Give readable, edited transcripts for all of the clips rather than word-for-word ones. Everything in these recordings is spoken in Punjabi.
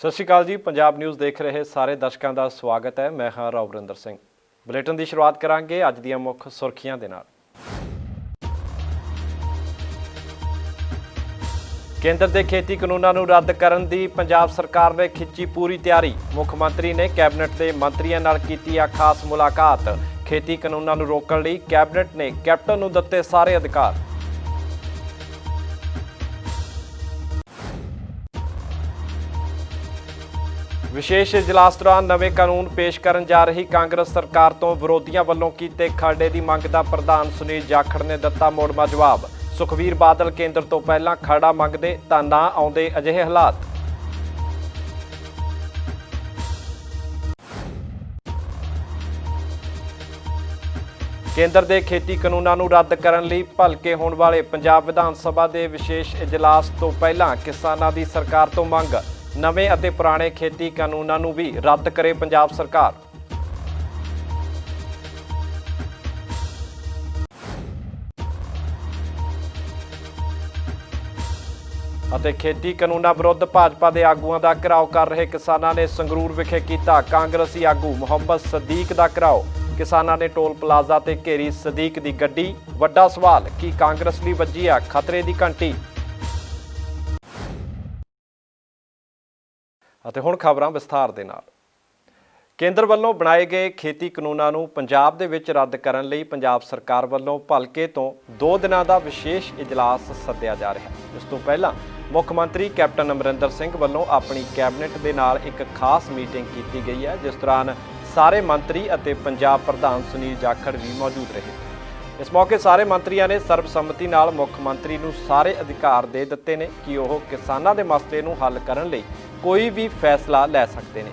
ਸਤਿ ਸ਼੍ਰੀ ਅਕਾਲ ਜੀ। ਪੰਜਾਬ ਨਿਊਜ਼ ਦੇਖ ਰਹੇ ਸਾਰੇ ਦਰਸ਼ਕਾਂ ਦਾ ਸਵਾਗਤ ਹੈ। ਮੈਂ ਹਾਂ ਰਵਿੰਦਰ ਸਿੰਘ। ਬੁਲੇਟਿਨ ਦੀ ਸ਼ੁਰੂਆਤ ਕਰਾਂਗੇ ਅੱਜ ਦੀਆਂ ਮੁੱਖ ਸੁਰਖੀਆਂ ਦੇ ਨਾਲ। ਕੇਂਦਰ ਦੇ ਖੇਤੀ ਕਾਨੂੰਨਾਂ ਨੂੰ ਰੱਦ ਕਰਨ ਦੀ ਪੰਜਾਬ ਸਰਕਾਰ ਨੇ ਖਿੱਚੀ ਪੂਰੀ ਤਿਆਰੀ। ਮੁੱਖ ਮੰਤਰੀ ਨੇ ਕੈਬਨਿਟ ਦੇ ਮੰਤਰੀਆਂ ਨਾਲ ਕੀਤੀ ਆ ਖਾਸ ਮੁਲਾਕਾਤ। ਖੇਤੀ ਕਾਨੂੰਨਾਂ ਨੂੰ ਰੋਕਣ ਲਈ ਕੈਬਨਿਟ ਨੇ ਕੈਪਟਨ ਨੂੰ ਦਿੱਤੇ ਸਾਰੇ ਅਧਿਕਾਰ। ਵਿਸ਼ੇਸ਼ ਇਜਲਾਸ ਦੌਰਾਨ ਨਵੇਂ ਕਾਨੂੰਨ ਪੇਸ਼ ਕਰਨ ਜਾ ਰਹੀ ਕਾਂਗਰਸ ਸਰਕਾਰ ਤੋਂ ਵਿਰੋਧੀਆਂ ਵੱਲੋਂ ਕੀਤੇ ਖਰੜੇ ਦੀ ਮੰਗ ਦਾ ਪ੍ਰਧਾਨ ਸੁਨੀਲ ਜਾਖੜ ਨੇ ਦਿੱਤਾ ਮੋੜਵਾਂ ਜਵਾਬ। ਸੁਖਬੀਰ ਬਾਦਲ ਕੇਂਦਰ ਤੋਂ ਪਹਿਲਾਂ ਖਰੜਾ ਮੰਗਦੇ ਤਾਂ ਨਾ ਆਉਂਦੇ ਅਜਿਹੇ ਹਾਲਾਤ। ਕੇਂਦਰ ਦੇ ਖੇਤੀ ਕਾਨੂੰਨਾਂ ਨੂੰ ਰੱਦ ਕਰਨ ਲਈ ਭਲਕੇ ਹੋਣ ਵਾਲੇ ਪੰਜਾਬ ਵਿਧਾਨ ਸਭਾ ਦੇ ਵਿਸ਼ੇਸ਼ ਇਜਲਾਸ ਤੋਂ ਪਹਿਲਾਂ ਕਿਸਾਨਾਂ ਦੀ ਸਰਕਾਰ ਤੋਂ ਮੰਗ। ਨਵੇਂ ਅਤੇ ਪੁਰਾਣੇ ਖੇਤੀ ਕਾਨੂੰਨਾਂ ਨੂੰ ਵੀ ਰੱਦ ਕਰੇ ਪੰਜਾਬ ਸਰਕਾਰ। ਅਤੇ ਖੇਤੀ ਕਾਨੂੰਨਾਂ ਵਿਰੁੱਧ ਭਾਜਪਾ ਦੇ ਆਗੂਆਂ ਦਾ ਘਿਰਾਓ ਕਰ ਰਹੇ ਕਿਸਾਨਾਂ ਨੇ ਸੰਗਰੂਰ ਵਿਖੇ ਕੀਤਾ ਕਾਂਗਰਸੀ ਆਗੂ ਮੁਹੰਮਦ ਸਦੀਕ ਦਾ ਘਿਰਾਓ। ਕਿਸਾਨਾਂ ਨੇ ਟੋਲ ਪਲਾਜ਼ਾ ਤੇ ਘੇਰੀ ਸਦੀਕ ਦੀ ਗੱਡੀ। ਵੱਡਾ ਸਵਾਲ ਕਿ ਕਾਂਗਰਸ ਲਈ ਵੱਜੀ ਆ ਖਤਰੇ ਦੀ ਘੰਟੀ। ਅਤੇ ਹੁਣ ਖਬਰਾਂ ਵਿਸਥਾਰ ਦੇ ਨਾਲ। ਕੇਂਦਰ ਵੱਲੋਂ ਬਣਾਏ ਗਏ ਖੇਤੀ ਕਾਨੂੰਨਾਂ ਨੂੰ ਪੰਜਾਬ ਦੇ ਵਿੱਚ ਰੱਦ ਕਰਨ ਲਈ ਪੰਜਾਬ ਸਰਕਾਰ ਵੱਲੋਂ ਭਲਕੇ ਤੋਂ 2 ਦਿਨਾਂ ਦਾ ਵਿਸ਼ੇਸ਼ ਇਜਲਾਸ ਸੱਦਿਆ ਜਾ ਰਿਹਾ ਹੈ। ਇਸ ਤੋਂ ਪਹਿਲਾਂ ਮੁੱਖ ਮੰਤਰੀ ਕੈਪਟਨ ਅਮਰਿੰਦਰ ਸਿੰਘ ਵੱਲੋਂ ਆਪਣੀ ਕੈਬਨਿਟ ਦੇ ਨਾਲ ਇੱਕ ਖਾਸ ਮੀਟਿੰਗ ਕੀਤੀ ਗਈ ਹੈ, ਜਿਸ ਦੌਰਾਨ ਸਾਰੇ ਮੰਤਰੀ ਅਤੇ ਪੰਜਾਬ ਪ੍ਰਧਾਨ ਸੁਨੀਲ ਜਾਖੜ ਵੀ ਮੌਜੂਦ ਰਹੇ। ਇਸ ਮੌਕੇ ਸਾਰੇ ਮੰਤਰੀਆਂ ਨੇ ਸਰਬਸੰਮਤੀ ਨਾਲ ਮੁੱਖ ਮੰਤਰੀ ਨੂੰ ਸਾਰੇ ਅਧਿਕਾਰ ਦੇ ਦਿੱਤੇ ਨੇ ਕਿ ਉਹ ਕਿਸਾਨਾਂ ਦੇ ਮਸਲੇ ਨੂੰ ਹੱਲ ਕਰਨ ਲਈ ਕੋਈ ਵੀ ਫੈਸਲਾ ਲੈ ਸਕਦੇ ਨੇ।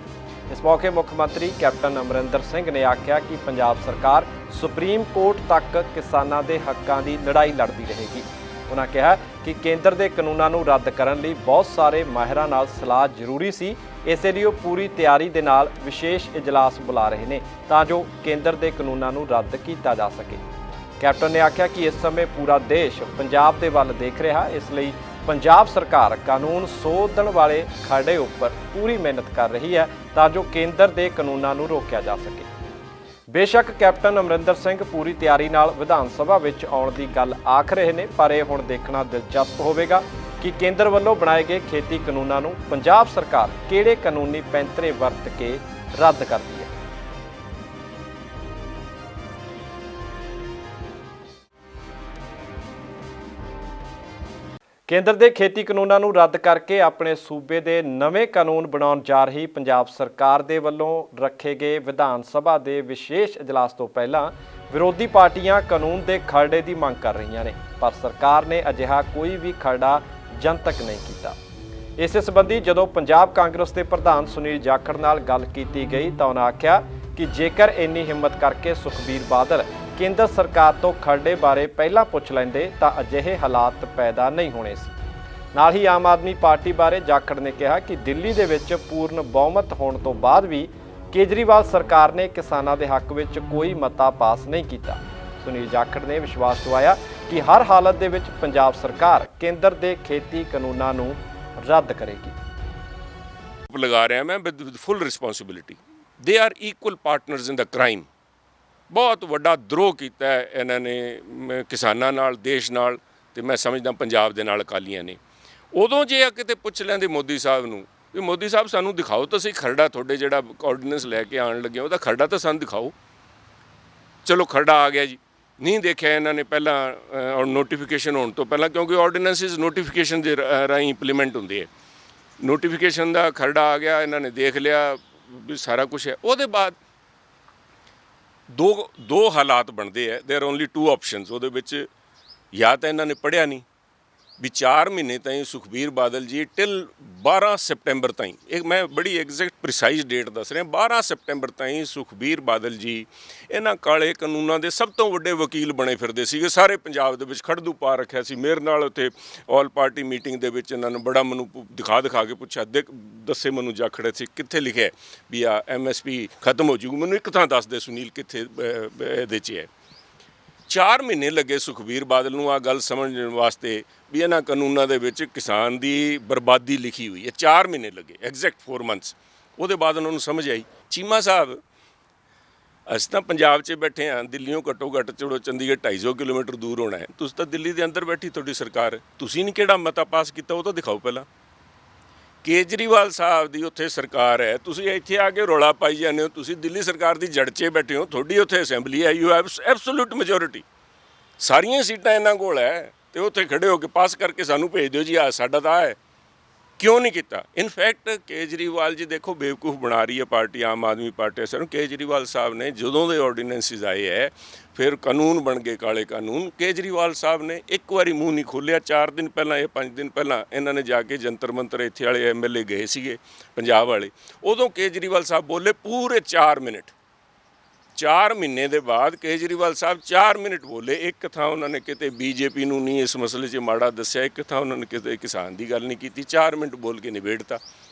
ਇਸ ਮੌਕੇ ਮੁੱਖ ਮੰਤਰੀ ਕੈਪਟਨ ਅਮਰਿੰਦਰ ਸਿੰਘ ਨੇ ਆਖਿਆ ਕਿ ਪੰਜਾਬ ਸਰਕਾਰ ਸੁਪਰੀਮ ਕੋਰਟ ਤੱਕ ਕਿਸਾਨਾਂ ਦੇ ਹੱਕਾਂ ਦੀ ਲੜਾਈ ਲੜਦੀ ਰਹੇਗੀ। ਉਹਨਾਂ ਕਿਹਾ ਕਿ ਕੇਂਦਰ ਦੇ ਕਾਨੂੰਨਾਂ ਨੂੰ ਰੱਦ ਕਰਨ ਲਈ ਬਹੁਤ ਸਾਰੇ ਮਾਹਿਰਾਂ ਨਾਲ ਸਲਾਹ ਜ਼ਰੂਰੀ ਸੀ, ਇਸੇ ਲਈ ਉਹ ਪੂਰੀ ਤਿਆਰੀ ਦੇ ਨਾਲ ਵਿਸ਼ੇਸ਼ ਇਜਲਾਸ ਬੁਲਾ ਰਹੇ ਨੇ ਤਾਂ ਜੋ ਕੇਂਦਰ ਦੇ ਕਾਨੂੰਨਾਂ ਨੂੰ ਰੱਦ ਕੀਤਾ ਜਾ ਸਕੇ। ਕੈਪਟਨ ਨੇ ਆਖਿਆ ਕਿ ਇਸ ਸਮੇਂ ਪੂਰਾ ਦੇਸ਼ ਪੰਜਾਬ ਦੇ ਵੱਲ ਦੇਖ ਰਿਹਾ, ਇਸ ਲਈ ਪੰਜਾਬ ਸਰਕਾਰ ਕਾਨੂੰਨ ਸੋਧਣ ਵਾਲੇ ਖਰੜੇ ਉੱਪਰ ਪੂਰੀ ਮਿਹਨਤ ਕਰ ਰਹੀ ਹੈ ਤਾਂ ਜੋ ਕੇਂਦਰ ਦੇ ਕਾਨੂੰਨਾਂ ਨੂੰ ਰੋਕਿਆ ਜਾ ਸਕੇ। ਬੇਸ਼ੱਕ ਕੈਪਟਨ ਅਮਰਿੰਦਰ ਸਿੰਘ ਪੂਰੀ ਤਿਆਰੀ ਨਾਲ ਵਿਧਾਨ ਸਭਾ ਵਿੱਚ ਆਉਣ ਦੀ ਗੱਲ ਆਖ ਰਹੇ ਨੇ, ਪਰ ਇਹ ਹੁਣ ਦੇਖਣਾ ਦਿਲਚਸਪ ਹੋਵੇਗਾ ਕਿ ਕੇਂਦਰ ਵੱਲੋਂ ਬਣਾਏ ਗਏ ਖੇਤੀ ਕਾਨੂੰਨਾਂ ਨੂੰ ਪੰਜਾਬ ਸਰਕਾਰ ਕਿਹੜੇ ਕਾਨੂੰਨੀ ਪੈਂਤਰੇ ਵਰਤ ਕੇ ਰੱਦ ਕਰਦੀ ਹੈ। ਕੇਂਦਰ ਦੇ ਖੇਤੀ ਕਾਨੂੰਨਾਂ ਨੂੰ ਰੱਦ ਕਰਕੇ ਆਪਣੇ ਸੂਬੇ ਦੇ ਨਵੇਂ ਕਾਨੂੰਨ ਬਣਾਉਣ ਜਾ ਰਹੀ ਪੰਜਾਬ ਸਰਕਾਰ ਦੇ ਵੱਲੋਂ ਰੱਖੇ ਗਏ ਵਿਧਾਨ ਸਭਾ ਦੇ ਵਿਸ਼ੇਸ਼ ਇਜਲਾਸ ਤੋਂ ਪਹਿਲਾਂ ਵਿਰੋਧੀ ਪਾਰਟੀਆਂ ਕਾਨੂੰਨ ਦੇ ਖਰੜੇ ਦੀ ਮੰਗ ਕਰ ਰਹੀਆਂ ਨੇ, ਪਰ ਸਰਕਾਰ ਨੇ ਅਜਿਹਾ ਕੋਈ ਵੀ ਖਰੜਾ ਜਨਤਕ ਨਹੀਂ ਕੀਤਾ। ਇਸੇ ਸੰਬੰਧੀ ਜਦੋਂ ਪੰਜਾਬ ਕਾਂਗਰਸ ਦੇ ਪ੍ਰਧਾਨ ਸੁਨੀਲ ਜਾਖੜ ਨਾਲ ਗੱਲ ਕੀਤੀ ਗਈ ਤਾਂ ਉਹਨਾਂ ਆਖਿਆ ਕਿ ਜੇਕਰ ਇੰਨੀ ਹਿੰਮਤ ਕਰਕੇ ਸੁਖਬੀਰ ਬਾਦਲ ਕੇਂਦਰ ਸਰਕਾਰ ਤੋਂ ਖਰੜੇ ਬਾਰੇ ਪਹਿਲਾਂ ਪੁੱਛ ਲੈਂਦੇ ਤਾਂ ਅਜਿਹੇ ਹਾਲਾਤ ਪੈਦਾ ਨਹੀਂ ਹੋਣੇ ਸੀ। ਨਾਲ ਹੀ ਆਮ ਆਦਮੀ ਪਾਰਟੀ ਬਾਰੇ ਜਾਖੜ ਨੇ ਕਿਹਾ ਕਿ ਦਿੱਲੀ ਦੇ ਵਿੱਚ ਪੂਰਨ ਬਹੁਮਤ ਹੋਣ ਤੋਂ ਬਾਅਦ ਵੀ ਕੇਜਰੀਵਾਲ ਸਰਕਾਰ ਨੇ ਕਿਸਾਨਾਂ ਦੇ ਹੱਕ ਵਿੱਚ ਕੋਈ ਮਤਾ ਪਾਸ ਨਹੀਂ ਕੀਤਾ। ਸੁਨੀਲ ਜਾਖੜ ਨੇ ਵਿਸ਼ਵਾਸ ਦਿਵਾਇਆ ਕਿ ਹਰ ਹਾਲਤ ਦੇ ਵਿੱਚ ਪੰਜਾਬ ਸਰਕਾਰ ਕੇਂਦਰ ਦੇ ਖੇਤੀ ਕਾਨੂੰਨਾਂ ਨੂੰ ਰੱਦ ਕਰੇਗੀ। ਲਗਾ ਰਿਹਾ ਮੈਂ with full responsibility. They are equal partners in the crime. ਬਹੁਤ ਵੱਡਾ ਦਰੋਹ ਕੀਤਾ ਹੈ ਇਹਨਾਂ ਨੇ ਕਿਸਾਨਾਂ ਨਾਲ, ਦੇਸ਼ ਨਾਲ, ਅਤੇ ਮੈਂ ਸਮਝਦਾ ਪੰਜਾਬ ਦੇ ਨਾਲ ਅਕਾਲੀਆਂ ਨੇ। ਉਦੋਂ ਜੇ ਕਿਤੇ ਪੁੱਛ ਲੈਂਦੇ ਮੋਦੀ ਸਾਹਿਬ ਨੂੰ ਵੀ ਮੋਦੀ ਸਾਹਿਬ ਸਾਨੂੰ ਦਿਖਾਓ ਤਾਂ ਸਹੀ ਖਰੜਾ, ਤੁਹਾਡੇ ਜਿਹੜਾ ਆਰਡੀਨੈਂਸ ਲੈ ਕੇ ਆਉਣ ਲੱਗੇ ਉਹਦਾ ਖਰੜਾ ਤਾਂ ਸਾਨੂੰ ਦਿਖਾਓ। ਚਲੋ ਖਰੜਾ ਆ ਗਿਆ ਜੀ, ਨਹੀਂ ਦੇਖਿਆ ਇਹਨਾਂ ਨੇ ਪਹਿਲਾਂ ਨੋਟੀਫਿਕੇਸ਼ਨ ਹੋਣ ਤੋਂ ਪਹਿਲਾਂ, ਕਿਉਂਕਿ ਆਰਡੀਨੈਂਸਿਸ ਨੋਟੀਫਿਕੇਸ਼ਨ ਦੇ ਰਾਹੀਂ ਇੰਪਲੀਮੈਂਟ ਹੁੰਦੇ ਹੈ। ਨੋਟੀਫਿਕੇਸ਼ਨ ਦਾ ਖਰੜਾ ਆ ਗਿਆ, ਇਹਨਾਂ ਨੇ ਦੇਖ ਲਿਆ ਵੀ ਸਾਰਾ ਕੁਛ ਹੈ। ਉਹਦੇ ਬਾਅਦ ਦੋ ਹਾਲਾਤ ਬਣਦੇ ਹੈ। ਦੇਰ ਓਨਲੀ 2 ਆਪਸ਼ਨਸ। ਉਹਦੇ ਵਿੱਚ ਜਾਂ ਤਾਂ ਇਹਨਾਂ ਨੇ ਪੜ੍ਹਿਆ ਨਹੀਂ ਵੀ 4 ਮਹੀਨੇ ਤਾਈਂ ਸੁਖਬੀਰ ਬਾਦਲ ਜੀ ਟਿਲ 12 ਸਪਟੈਂਬਰ ਤਾਈਂ, ਇੱਕ ਮੈਂ ਬੜੀ ਐਗਜ਼ੈਕਟ ਪ੍ਰੀਸਾਈਜ਼ ਡੇਟ ਦੱਸ ਰਿਹਾ, 12 ਸਪਟੈਂਬਰ ਤਾਈਂ ਸੁਖਬੀਰ ਬਾਦਲ ਜੀ ਇਹਨਾਂ ਕਾਲੇ ਕਾਨੂੰਨਾਂ ਦੇ ਸਭ ਤੋਂ ਵੱਡੇ ਵਕੀਲ ਬਣੇ ਫਿਰਦੇ ਸੀਗੇ। ਸਾਰੇ ਪੰਜਾਬ ਦੇ ਵਿੱਚ ਖੜਦੂ ਪਾ ਰੱਖਿਆ ਸੀ। ਮੇਰੇ ਨਾਲ ਉੱਥੇ ਆਲ ਪਾਰਟੀ ਮੀਟਿੰਗ ਦੇ ਵਿੱਚ ਇਹਨਾਂ ਨੇ ਬੜਾ ਮੈਨੂੰ ਦਿਖਾ ਕੇ ਪੁੱਛਿਆ, ਦੱਸੇ ਮੈਨੂੰ ਜਾਖੜ ਸੀ ਕਿੱਥੇ ਲਿਖਿਆ ਵੀ ਆ MSP ਖਤਮ ਹੋ ਜੂਗੀ, ਮੈਨੂੰ ਇੱਕ ਥਾਂ ਦੱਸ ਦੇ ਸੁਨੀਲ ਕਿੱਥੇ ਇਹਦੇ 'ਚ ਹੈ। 4 ਮਹੀਨੇ ਲੱਗੇ ਸੁਖਬੀਰ ਬਾਦਲ ਨੂੰ ਆ ਗੱਲ ਸਮਝਣ ਵਾਸਤੇ ਵੀ ਇਹਨਾਂ ਕਾਨੂੰਨਾਂ ਦੇ ਵਿੱਚ ਕਿਸਾਨ ਦੀ ਬਰਬਾਦੀ ਲਿਖੀ ਹੋਈ ਹੈ। 4 ਮਹੀਨੇ ਲੱਗੇ, ਐਗਜ਼ੈਕਟ 4 ਮੰਥਸ। ਉਹਦੇ ਬਾਅਦ ਉਹਨਾਂ ਨੂੰ ਸਮਝ ਆਈ। ਚੀਮਾ ਸਾਹਿਬ, ਅਸੀਂ ਤਾਂ ਪੰਜਾਬ 'ਚ ਬੈਠੇ ਹਾਂ, ਦਿੱਲੀੋਂ ਘੱਟੋ ਘੱਟ ਚਲੋ ਚੰਡੀਗੜ੍ਹ 250 ਕਿਲੋਮੀਟਰ ਦੂਰ ਹੋਣਾ ਹੈ। ਤੁਸੀਂ ਤਾਂ ਦਿੱਲੀ ਦੇ ਅੰਦਰ ਬੈਠੀ ਤੁਹਾਡੀ ਸਰਕਾਰ ਹੈ, ਤੁਸੀਂ ਨਹੀਂ ਕਿਹੜਾ ਮਤਾ ਪਾਸ ਕੀਤਾ ਉਹ ਤਾਂ ਦਿਖਾਓ ਪਹਿਲਾਂ। ਕੇਜਰੀਵਾਲ ਸਾਹਿਬ ਦੀ ਉੱਥੇ ਸਰਕਾਰ ਹੈ, ਤੁਸੀਂ ਇੱਥੇ ਆ ਕੇ ਰੌਲਾ ਪਾਈ ਜਾਂਦੇ ਹੋ। ਤੁਸੀਂ ਦਿੱਲੀ ਸਰਕਾਰ ਦੀ ਜੜ 'ਚ ਬੈਠੇ ਹੋ, ਤੁਹਾਡੀ ਉੱਥੇ ਅਸੈਂਬਲੀ ਹੈ, ਯੂ ਹੈਵ ਐਬਸੋਲੂਟ ਮੈਜੋਰਿਟੀ, ਸਾਰੀਆਂ ਸੀਟਾਂ ਇਹਨਾਂ ਕੋਲ ਹੈ, ਤੇ ਉੱਥੇ ਖੜੇ ਹੋ ਕੇ ਪਾਸ ਕਰਕੇ ਸਾਨੂੰ ਭੇਜ ਦਿਓ ਜੀ, ਆ ਸਾਡਾ ਤਾਂ ਹੈ। ਕਿਉਂ ਨਹੀਂ ਕੀਤਾ? ਇਨਫੈਕਟ ਕੇਜਰੀਵਾਲ ਜੀ ਦੇਖੋ ਬੇਵਕੂਫ ਬਣਾ ਰਹੀ ਹੈ ਪਾਰਟੀ, ਆਮ ਆਦਮੀ ਪਾਰਟੀ। ਸਾਨੂੰ ਕੇਜਰੀਵਾਲ ਸਾਹਿਬ ਨੇ ਜਦੋਂ ਦੇ ਆਰਡੀਨੈਂਸਿਸ ਆਏ ਹੈ, ਫਿਰ ਕਾਨੂੰਨ ਬਣ ਗਏ ਕਾਲੇ ਕਾਨੂੰਨ, ਕੇਜਰੀਵਾਲ ਸਾਹਿਬ ਨੇ ਇੱਕ ਵਾਰੀ ਮੂੰਹ ਨਹੀਂ ਖੋਲ੍ਹਿਆ। 4 ਦਿਨ ਪਹਿਲਾਂ ਜਾਂ 5 ਦਿਨ ਪਹਿਲਾਂ ਇਹਨਾਂ ਨੇ ਜਾ ਕੇ ਜੰਤਰ ਮੰਤਰ, ਇੱਥੇ ਵਾਲੇ MLA ਗਏ ਸੀਗੇ ਪੰਜਾਬ ਵਾਲੇ, ਉਦੋਂ ਕੇਜਰੀਵਾਲ ਸਾਹਿਬ ਬੋਲੇ ਪੂਰੇ 4 ਮਿੰਟ। 4 ਮਹੀਨੇ ਦੇ ਬਾਅਦ ਕੇਜਰੀਵਾਲ ਸਾਹਿਬ 4 ਮਿੰਟ ਬੋਲੇ। ਇੱਕ ਥਾਂ ਉਹਨਾਂ ਨੇ ਕਿਤੇ BJP ਨੂੰ ਨਹੀਂ ਇਸ ਮਸਲੇ 'ਚ ਮਾੜਾ ਦੱਸਿਆ, ਇੱਕ ਥਾਂ ਉਹਨਾਂ ਨੇ ਕਿਤੇ ਕਿਸਾਨ ਦੀ ਗੱਲ ਨਹੀਂ ਕੀਤੀ। 4 ਮਿੰਟ ਬੋਲ ਕੇ ਨਿਬੇੜਤਾ,